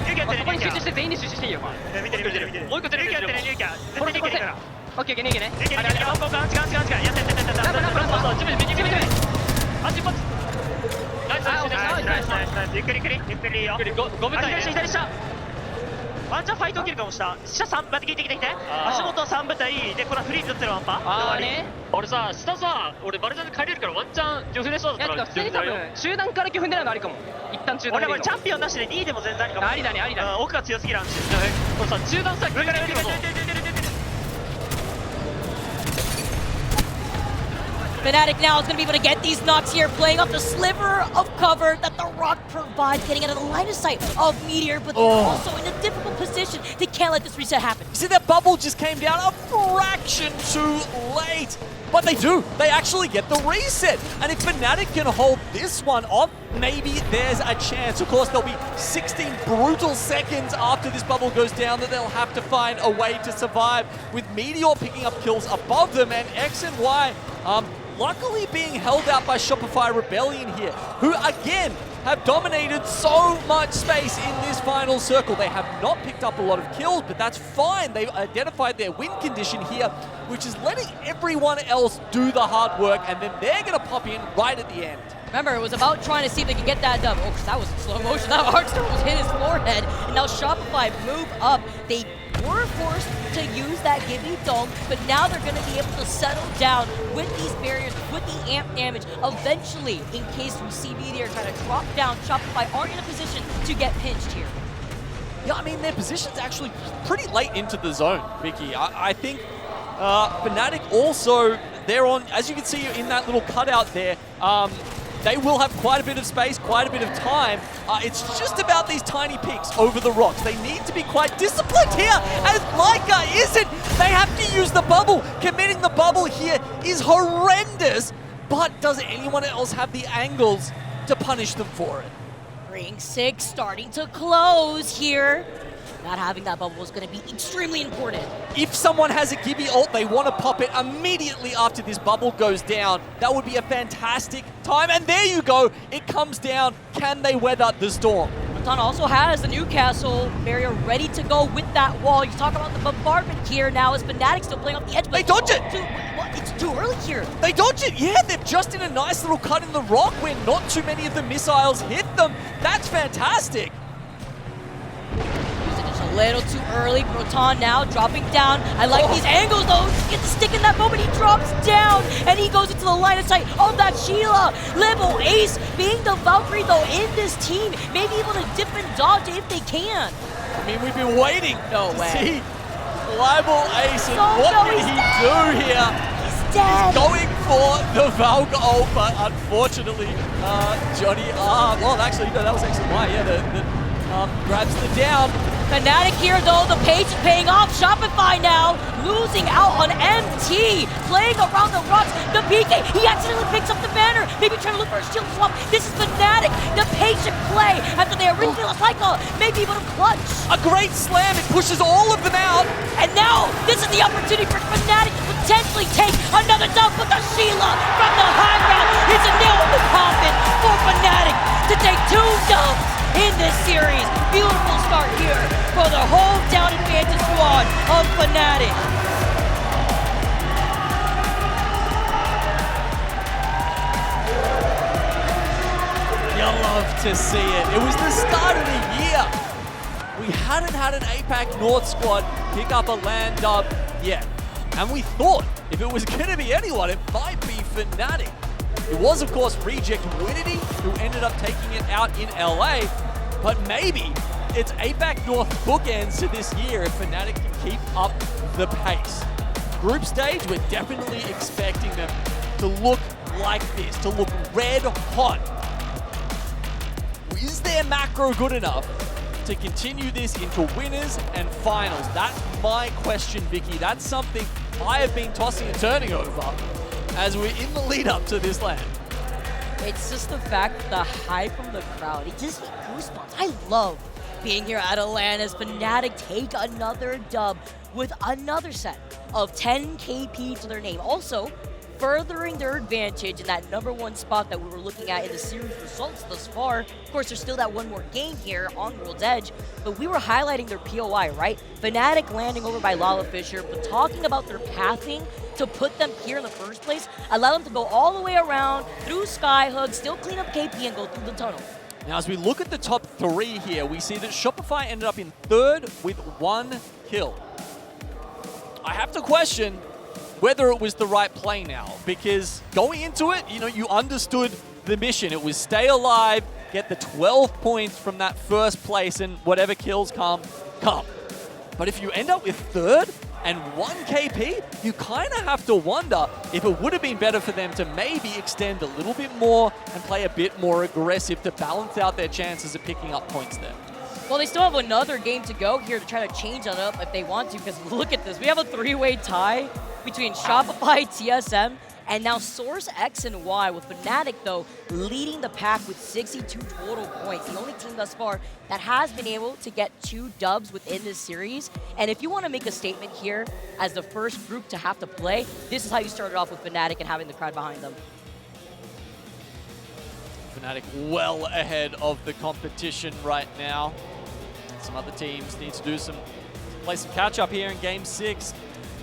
リュウキャンテレビそこに集中して全員に集中していいよ見てるもう一個テレビリュウキャンテレビリュウキャン殺せオッケーねリュウキャンやった自分あっちこっちナイスゆっくりよ5分間左下ワンチャンファイト起きるかもした下3待って聞いて足元3部隊でこれはフリーズ打ってるワンパあーね俺さ下さ俺バルジャンで帰れるからワンチャン漁夫でそうだったら普通に多分集団から漁夫狙うのありかも一旦中団俺これチャンピオンなしで2位でも全然ありかもありだね奥が強すぎる話これさ中団さ上からやるよ Fnatic now is going to be able to get these knocks here, playing up the sliver of cover that the rock provides, getting out of the line of sight of Meteor, but they're also in a difficult position. They can't let this reset happen. See, that bubble just came down a fraction too late. But they do. They actually get the reset. And if Fnatic can hold this one off, maybe there's a chance. Of course, there'll be 16 brutal seconds after this bubble goes down that they'll have to find a way to survive, with Meteor picking up kills above them and X and Y luckily being held out by Shopify Rebellion here, who again have dominated so much space in this final circle. They have not picked up a lot of kills, but that's fine. They've identified their win condition here, which is letting everyone else do the hard work, and then they're going to pop in right at the end. Remember, it was about trying to see if they could get that dub. Oh, that was in slow motion. That Heartstorm was hit his forehead, and now Shopify move up. They were forced to use that Gibby Dome, but now they're going to be able to settle down with these barriers, with the amp damage. Eventually, in case we see me there trying to drop down, Shopify aren't in a position to get pinched here. Yeah, I mean, their position's actually pretty late into the zone, Vicky. I think Fnatic also, they're on, as you can see in that little cutout there, they will have quite a bit of space, quite a bit of time. It's just about these tiny peaks over the rocks. They need to be quite disciplined here, as Laika isn't. They have to use the bubble. Committing the bubble here is horrendous, but does anyone else have the angles to punish them for it? Ring 6 starting to close here. Not having that bubble is going to be extremely important. If someone has a Gibby ult, they want to pop it immediately after this bubble goes down. That would be a fantastic time. And there you go. It comes down. Can they weather the storm? Matan also has the Newcastle barrier ready to go with that wall. You talk about the bombardment here now as Fnatic still playing off the edge. They dodge it! It's too early here. They dodge it, yeah. They're just in a nice little cut in the rock where not too many of the missiles hit them. That's fantastic. A little too early. Proton now dropping down. I like these angles though. Gets the stick in that moment. He drops down and he goes into the line of sight of that Sheila. Level Ace being the Valkyrie though in this team. Maybe able to dip and dodge if they can. I mean, we've been waiting to see Level Ace and what did he do here? He's dead. He's going for the Valk ult, but unfortunately, Johnny, well actually, no, that was actually why, yeah, grabs the down. Fnatic here though, the page is paying off. Shopify now losing out on MT, playing around the rocks. The PK, he accidentally picks up the banner, maybe trying to look for a shield swap. This is Fnatic, the patient play after they originally lost cycle, maybe able to clutch. A great slam, it pushes all of them out. And now, this is the opportunity for Fnatic to potentially take another dub, but the Sheila from the high ground is a nail in the coffin for Fnatic to take 2 dubs in this series. Beautiful start here for the whole down advantage squad of Fnatic. You love to see it. It was the start of the year. We hadn't had an APAC North squad pick up a LAN dub yet. And we thought if it was going to be anyone, it might be Fnatic. It was, of course, Reject Winity who ended up taking it out in LA. But maybe it's APAC North bookends to this year if Fnatic can keep up the pace. Group stage, we're definitely expecting them to look like this, to look red hot. Is their macro good enough to continue this into winners and finals? That's my question, Vicky. That's something I have been tossing and turning over as we're in the lead up to this LAN. It's just the fact, the hype from the crowd. It gives me goosebumps. I love being here at a LAN as Fnatic take another dub with another set of 10 KP to their name. Also, furthering their advantage in that #1 spot that we were looking at in the series results thus far. Of course, there's still that one more game here on World's Edge, but we were highlighting their POI, right? Fnatic landing over by Lala Fisher, but talking about their pathing to put them here in the first place, allow them to go all the way around, through Skyhook, still clean up KP and go through the tunnel. Now, as we look at the top 3 here, we see that Shopify ended up in 3rd with 1 kill. I have to question whether it was the right play now, because going into it, you understood the mission. It was stay alive, get the 12 points from that first place, and whatever kills come. But if you end up with 3rd and 1 KP, you kind of have to wonder if it would have been better for them to maybe extend a little bit more and play a bit more aggressive to balance out their chances of picking up points there. Well, they still have another game to go here to try to change that up if they want to, because look at this. We have a 3-way tie between Shopify, TSM, and now Source X and Y, with Fnatic, though, leading the pack with 62 total points. The only team thus far that has been able to get 2 dubs within this series. And if you want to make a statement here as the first group to have to play, this is how you started off with Fnatic and having the crowd behind them. Fnatic well ahead of the competition right now. Some other teams need to play some catch up here in Game 6.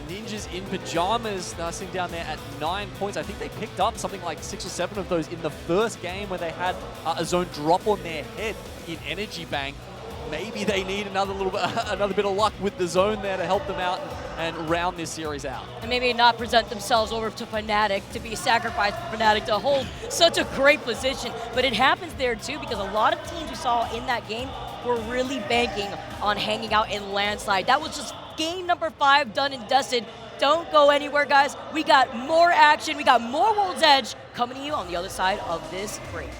Ninjas in pajamas, sitting down there at 9 points. I think they picked up something like 6 or 7 of those in the first game where they had a zone drop on their head in Energy Bank. maybe they need another bit of luck with the zone there to help them out and round this series out. And maybe not present themselves over to Fnatic to be sacrificed for Fnatic to hold such a great position. But it happens there too because a lot of teams we saw in that game were really banking on hanging out in landslide. That was just game number 5 done and dusted. Don't go anywhere, guys. We got more action. We got more World's Edge coming to you on the other side of this break.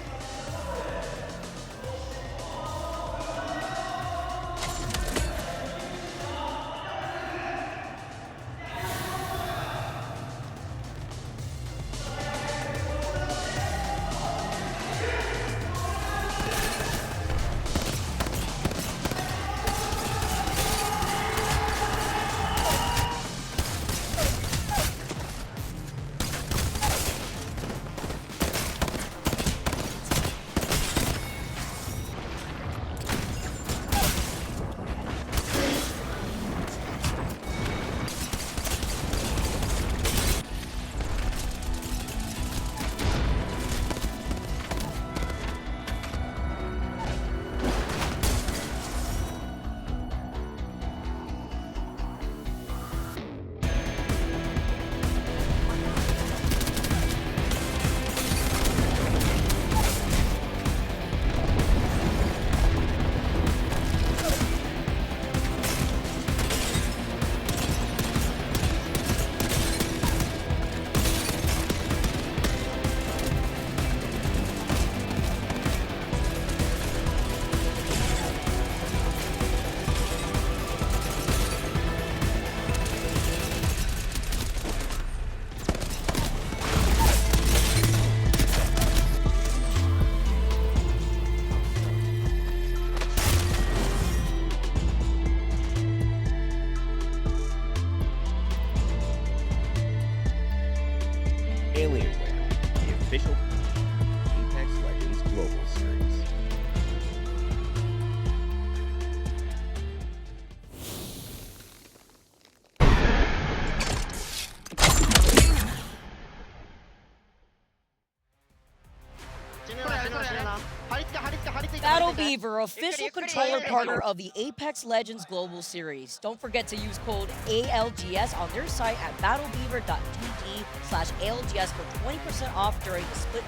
Alienware, the official Apex Legends Global Series. Battle Beaver, official controller partner of the Apex Legends Global Series. Don't forget to use code ALGS on their site at battlebeaver.gg/ALGS for 20% off during the Split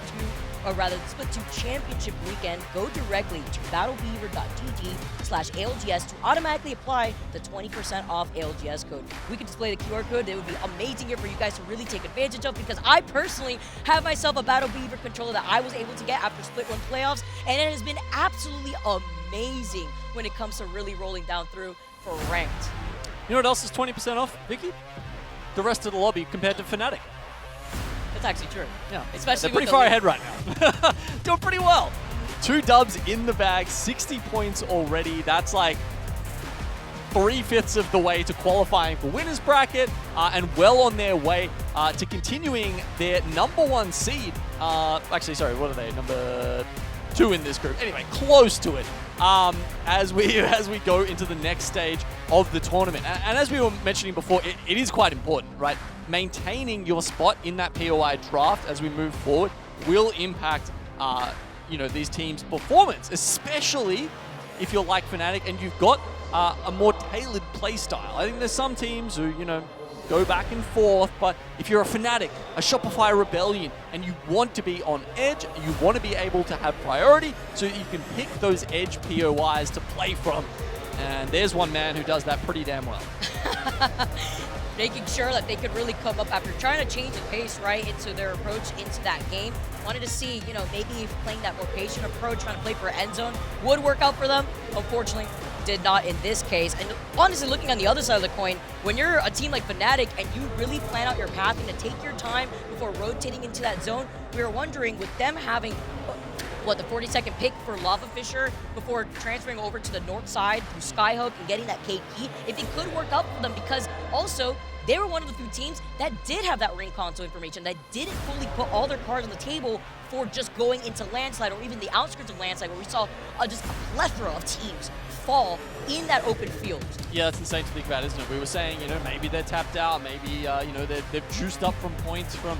2 Championship weekend. Go directly to battlebeaver.gg/ALGS to automatically apply the 20% off ALGS code. We could display the QR code. It would be amazing here for you guys to really take advantage of because I personally have myself a Battle Beaver controller that I was able to get after Split 1 playoffs, and it has been absolutely amazing when it comes to really rolling down through for ranked. You know what else is 20% off, Vicky? The rest of the lobby compared to Fnatic. That's actually true. Yeah, Especially they're pretty with far the ahead right now. Doing pretty well. 2 dubs in the bag, 60 points already. That's like 3/5 of the way to qualifying for winners bracket, and well on their way to continuing their #1 seed. Actually, sorry, what are they? Number 2 in this group. Anyway, close to it. As we go into the next stage of the tournament, and as we were mentioning before, it is quite important, right? Maintaining your spot in that POI draft as we move forward will impact, these teams' performance, especially if you're like Fnatic and you've got a more tailored play style. I think there's some teams who, go back and forth, but if you're a Fnatic, a Shopify Rebellion, and you want to be on edge, you want to be able to have priority so that you can pick those edge POIs to play from. And there's one man who does that pretty damn well. Making sure that they could really come up after trying to change the pace, right, into their approach into that game. Wanted to see, maybe playing that more patient approach, trying to play for end zone would work out for them. Unfortunately, did not in this case. And honestly, looking on the other side of the coin, when you're a team like Fnatic and you really plan out your path and to take your time before rotating into that zone, we were wondering with them having the 42nd pick for Lava Fisher before transferring over to the north side through Skyhook and getting that KP, if it could work out for them, because also they were one of the few teams that did have that ring console information, that didn't fully put all their cards on the table for just going into landslide or even the outskirts of landslide, where we saw just a plethora of teams fall in that open field. Yeah, that's insane to think about, isn't it? We were saying, maybe they're tapped out, maybe, they've juiced up from points from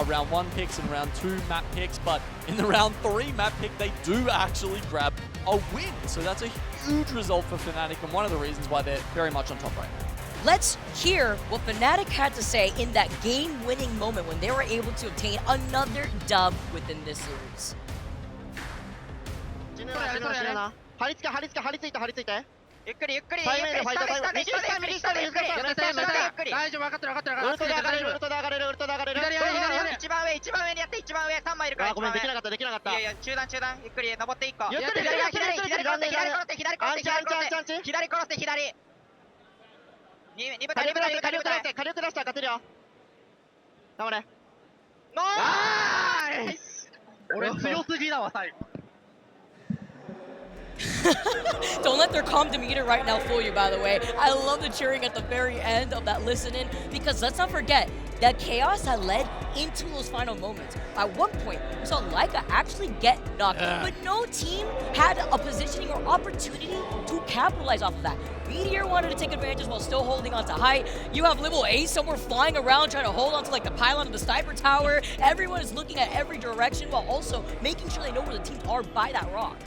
round 1 picks and round 2 map picks, but in the round 3 map pick, they do actually grab a win. So that's a huge result for Fnatic and one of the reasons why they're very much on top right now. Let's hear what Fnatic had to say in that game-winning moment when they were able to obtain another dub within this series. 張り付いてゆっくりゆっくり対面でファイトゆっくり右下右下右下大丈夫、分かってる分かってる。ウルトで上がれるウルトで上がれるウルトで上がれる一番上にやって一番上3枚いるからあごめんできなかったいやいや中段ゆっくり登っていこうゆっくり左殺して左二部隊火力出したら勝てるよ頑張れナイス。俺強すぎだわ最後。 Don't let their calm demeanor right now fool you, by the way. I love the cheering at the very end of that listening because let's not forget that chaos had led into those final moments. At one point, we saw Laika actually get knocked, but no team had a positioning or opportunity to capitalize off of that. Meteor wanted to take advantage while still holding on to height. You have Level A somewhere flying around trying to hold on to like the pylon of the sniper tower. Everyone is looking at every direction while also making sure they know where the teams are by that rock.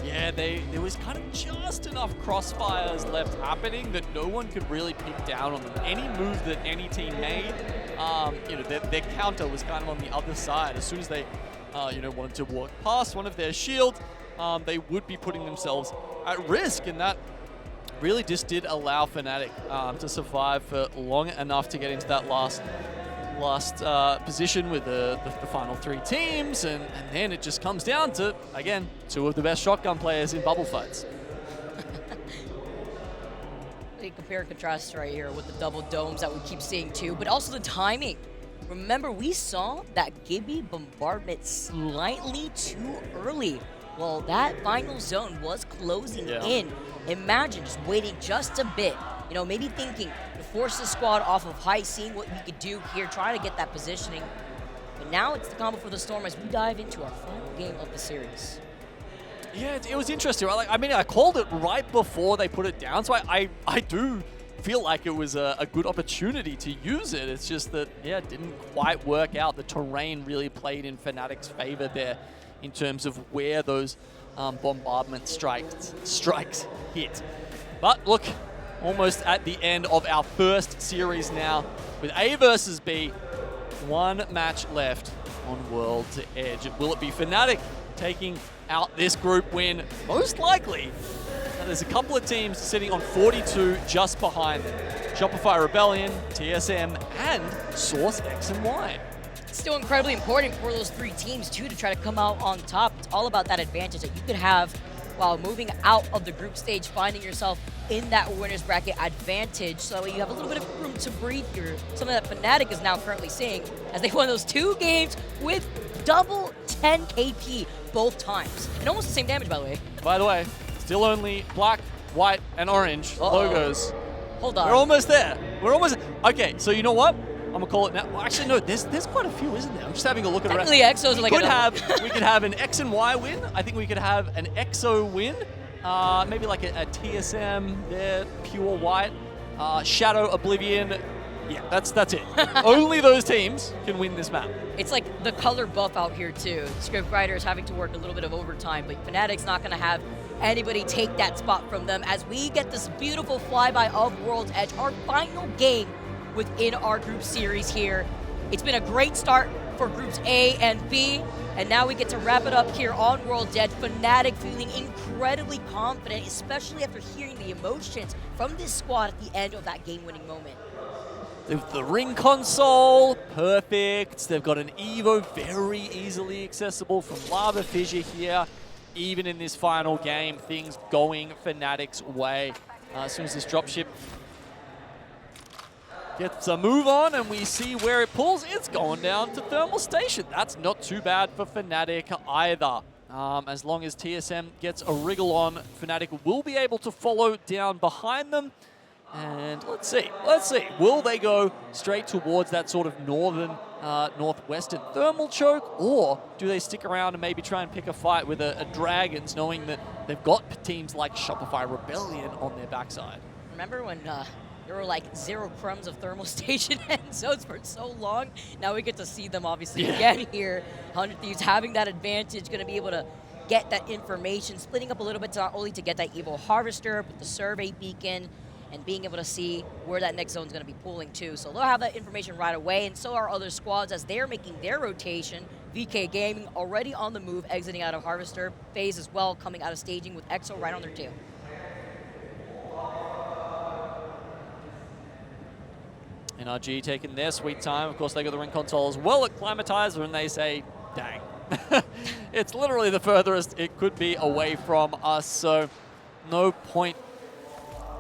Yeah, there was kind of just enough crossfires left happening that no one could really pick down on them. Any move that any team made, their counter was kind of on the other side. As soon as they, wanted to walk past one of their shields, they would be putting themselves at risk, and that really just did allow Fnatic to survive for long enough to get into that last position with the final three teams, and then it just comes down to, again, two of the best shotgun players in bubble fights. Compare and contrast right here with the double domes that we keep seeing too, but also the timing. Remember, we saw that Gibby bombardment slightly too early. Well, that final zone was closing in. Imagine just waiting just a bit. Maybe thinking to force the squad off of height, seeing what we could do here, trying to get that positioning. But now it's the combo for the Storm as we dive into our final game of the series. Yeah, it was interesting, right? I called it right before they put it down, so I do feel like it was a good opportunity to use it. It's just that, it didn't quite work out. The terrain really played in Fnatic's favor there in terms of where those bombardment strikes hit. But look, almost at the end of our first series now, with A versus B, one match left on World's Edge. Will it be Fnatic taking out this group win? Most likely. Now, there's a couple of teams sitting on 42 just behind them. Shopify Rebellion, TSM, and Source X and Y. It's still incredibly important for those three teams too to try to come out on top. It's all about that advantage that you could have while moving out of the group stage, finding yourself in that winner's bracket advantage, so that way you have a little bit of room to breathe here. Something that Fnatic is now currently seeing as they won those two games with double 10 KP both times. And almost the same damage, by the way. By the way, still only black, white, and orange logos. Hold on. We're almost there. Okay, so you know what? I'm gonna call it now. Well, actually, no. There's quite a few, isn't there? I'm just having a look at it. Technically, Exos are like we could have an X and Y win. I think we could have an EXO win. Maybe like a TSM there, pure white. Shadow, Oblivion. Yeah, that's it. Only those teams can win this map. It's like the color buff out here too. Scriptwriter is having to work a little bit of overtime, but Fnatic's not gonna have anybody take that spot from them as we get this beautiful flyby of World's Edge, our final game within our group series here. It's been a great start for groups A and B, and now we get to wrap it up here on World's Edge. Fnatic feeling incredibly confident, especially after hearing the emotions from this squad at the end of that game-winning moment. The ring console, perfect. They've got an Evo very easily accessible from Lava Fissure here. Even in this final game, things going Fnatic's way. As soon as this dropship gets a move on and we see where it pulls, it's going down to Thermal Station. That's not too bad for Fnatic either. As long as TSM gets a wriggle on, Fnatic will be able to follow down behind them. And let's see. Will they go straight towards that sort of northwestern thermal choke, or do they stick around and maybe try and pick a fight with a Dragons, knowing that they've got teams like Shopify Rebellion on their backside? Remember when there were like 0 crumbs of Thermal Station end zones for so long? Now we get to see them obviously again here. 100 Thieves having that advantage, going to be able to get that information, splitting up a little bit to not only to get that Evo Harvester, but the survey beacon, and being able to see where that next zone is going to be pulling to. So they'll have that information right away, and so are other squads as they're making their rotation. VK Gaming already on the move, exiting out of Harvester phase as well, coming out of staging with EXO right on their tail. NRG taking their sweet time. Of course, they got the ring console as well at Climatizer, and they say, dang. It's literally the furthest it could be away from us, so no point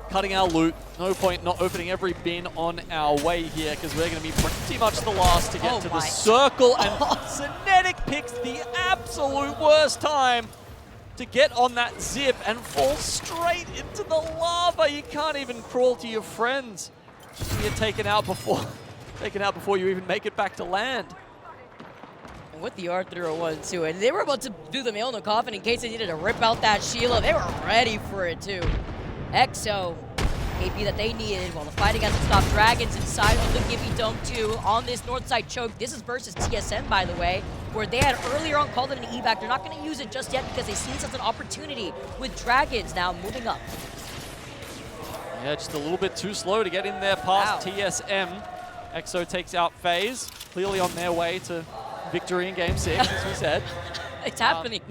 cutting our loot, no point not opening every bin on our way here, because we're going to be pretty much the last to get to the circle, and Synetic picks the absolute worst time to get on that zip and fall straight into the lava. You can't even crawl to your friends. You're taken out before you even make it back to land. And with the R301 too, and they were about to do the Milno coffin in case they needed to rip out that Sheila. They were ready for it too. EXO, AP that they needed while the fighting hasn't stopped. Dragons inside of the Gibby Dome too on this north side choke. This is versus TSM, by the way, where they had earlier on called it an evac. They're not going to use it just yet because they see this as an opportunity with Dragons now moving up. Yeah, just a little bit too slow to get in there past TSM. EXO takes out FaZe, clearly on their way to victory in Game 6, as we said. It's happening.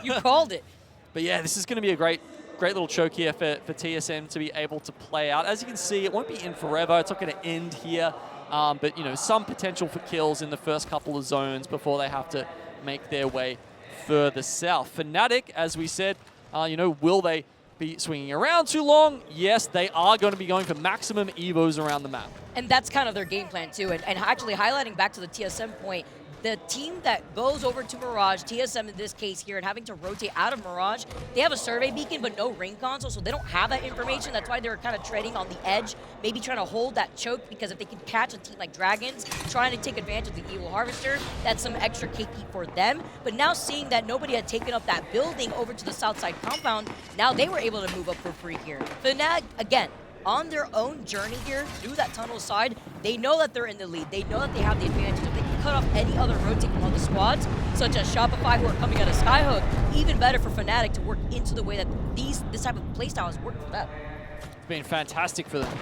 You called it. But yeah, this is going to be a great little choke here for TSM to be able to play out. As you can see, it won't be in forever. It's not going to end here. But, some potential for kills in the first couple of zones before they have to make their way further south. Fnatic, as we said, will they be swinging around too long? Yes, they are going to be going for maximum evos around the map. And that's kind of their game plan too. And actually highlighting back to the TSM point, the team that goes over to Mirage, TSM in this case here, and having to rotate out of Mirage, they have a survey beacon but no ring console, so they don't have that information. That's why they're kind of treading on the edge, maybe trying to hold that choke, because if they can catch a team like Dragons trying to take advantage of the Evil Harvester, that's some extra KP for them. But now seeing that nobody had taken up that building over to the south side compound, now they were able to move up for free here. Fnatic, again, on their own journey here through that tunnel side, they know that they're in the lead. They know that they have the advantage. If they can cut off any other rotate from other squads, such as Shopify who are coming out of Skyhook, even better for Fnatic to work into the way that this type of playstyle has worked for them. It's been fantastic for them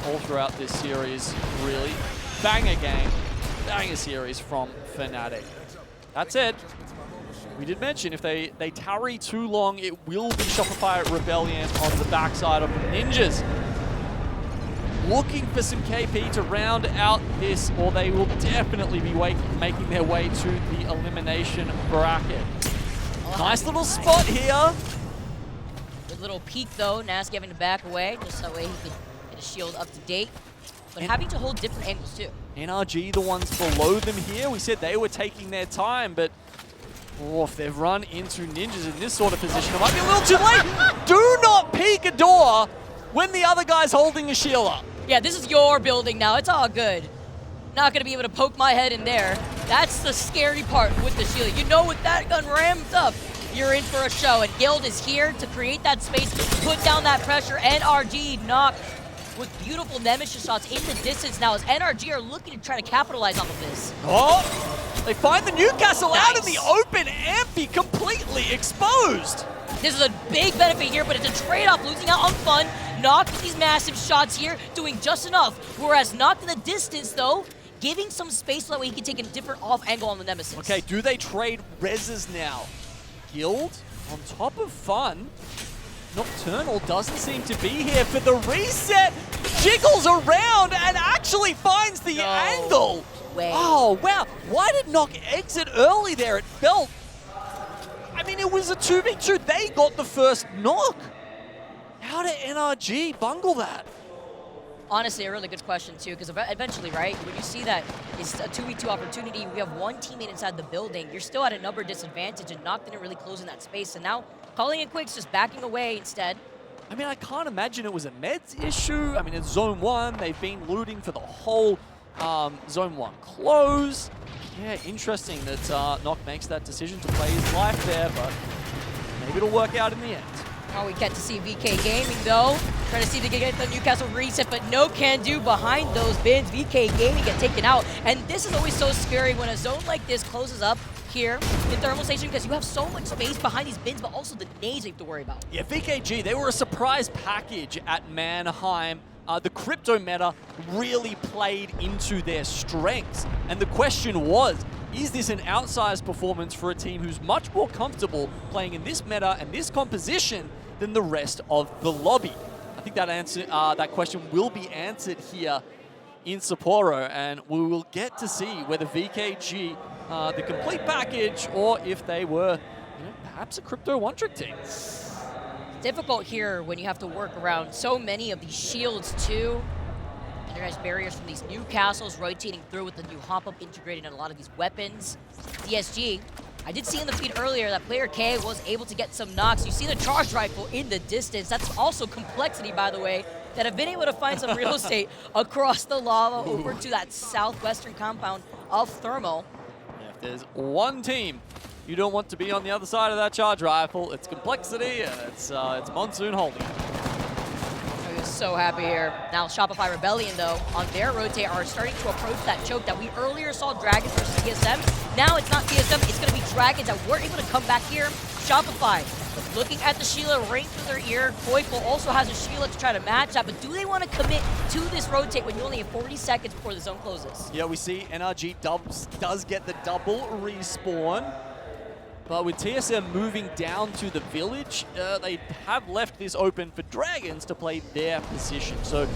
all throughout this series, really. Banger game, banger series from Fnatic. That said, we did mention if they tarry too long, it will be Shopify Rebellion on the backside of the Ninjas. Looking for some KP to round out this, or they will definitely be making their way to the elimination bracket. Nice little spot here. Good little peek though, Nasty having to back away, just that way he could get his shield up to date. But having to hold different angles too. NRG, the ones below them here, we said they were taking their time, but if they've run into Ninjas in this sort of position, it might be a little too late. Do not peek a door when the other guy's holding a shield up. Yeah, this is your building now. It's all good. Not going to be able to poke my head in there. That's the scary part with the shield. You know, with that gun ramped up, you're in for a show. And Guild is here to create that space, put down that pressure. NRG knocked with beautiful Nemesis shots in the distance now as NRG are looking to try to capitalize off of this. Oh, they find the Newcastle out in the open. Ampy completely exposed. This is a big benefit here, but it's a trade-off, losing out on fun. Knocked with these massive shots here, doing just enough. Whereas Knocked in the distance, though, giving some space so that way he can take a different off angle on the Nemesis. Okay, do they trade reses now? Guild on top of fun. Nocturnal doesn't seem to be here for the reset. Jiggles around and actually finds the angle. Way. Oh, wow. Why did Nock exit early there? It felt... I mean, it was a 2v2. They got the first knock. How did NRG bungle that? Honestly, a really good question, too, because eventually, right, when you see that it's a 2v2 opportunity, we have one teammate inside the building, you're still at a number disadvantage, and Nock didn't really close in that space. And now, calling it quits, just backing away instead. I mean, I can't imagine it was a meds issue. I mean, it's Zone 1. They've been looting for the whole Zone 1 close. Yeah, interesting that Nock makes that decision to play his life there, but maybe it'll work out in the end. Oh, we get to see VK Gaming, though. Trying to see if they can get the Newcastle reset, but no can do behind those bins. VK Gaming get taken out. And this is always so scary when a zone like this closes up. here in Thermal Station because you have so much space behind these bins, but also the nades you have to worry about. Yeah, VKG, they were a surprise package at Mannheim. The crypto meta really played into their strengths. And the question was, is this an outsized performance for a team who's much more comfortable playing in this meta and this composition than the rest of the lobby? I think that question will be answered here in Sapporo, and we will get to see whether VKG, the complete package, or if they were perhaps a crypto one-trick team. Difficult here when you have to work around so many of these shields too. And there's barriers from these new castles rotating through with the new hop-up integrated in a lot of these weapons. DSG, I did see in the feed earlier that player K was able to get some knocks. You see the charge rifle in the distance. That's also Complexity, by the way, that have been able to find some real estate across the lava over to that southwestern compound of Thermal. Yeah, if there's one team you don't want to be on the other side of that charge rifle, it's Complexity, and it's Monsoon Holding. I'm so happy here. Now Shopify Rebellion, though, on their rotate are starting to approach that choke that we earlier saw Dragons versus TSM. Now it's not TSM, it's going to be Dragons that were able to come back here. Shopify looking at the Sheila ring through their ear. Koifel also has a Sheila to try to match that, but do they want to commit to this rotate when you only have 40 seconds before the zone closes? Yeah, we see NRG does get the double respawn. But with TSM moving down to the village, they have left this open for Dragons to play their position. So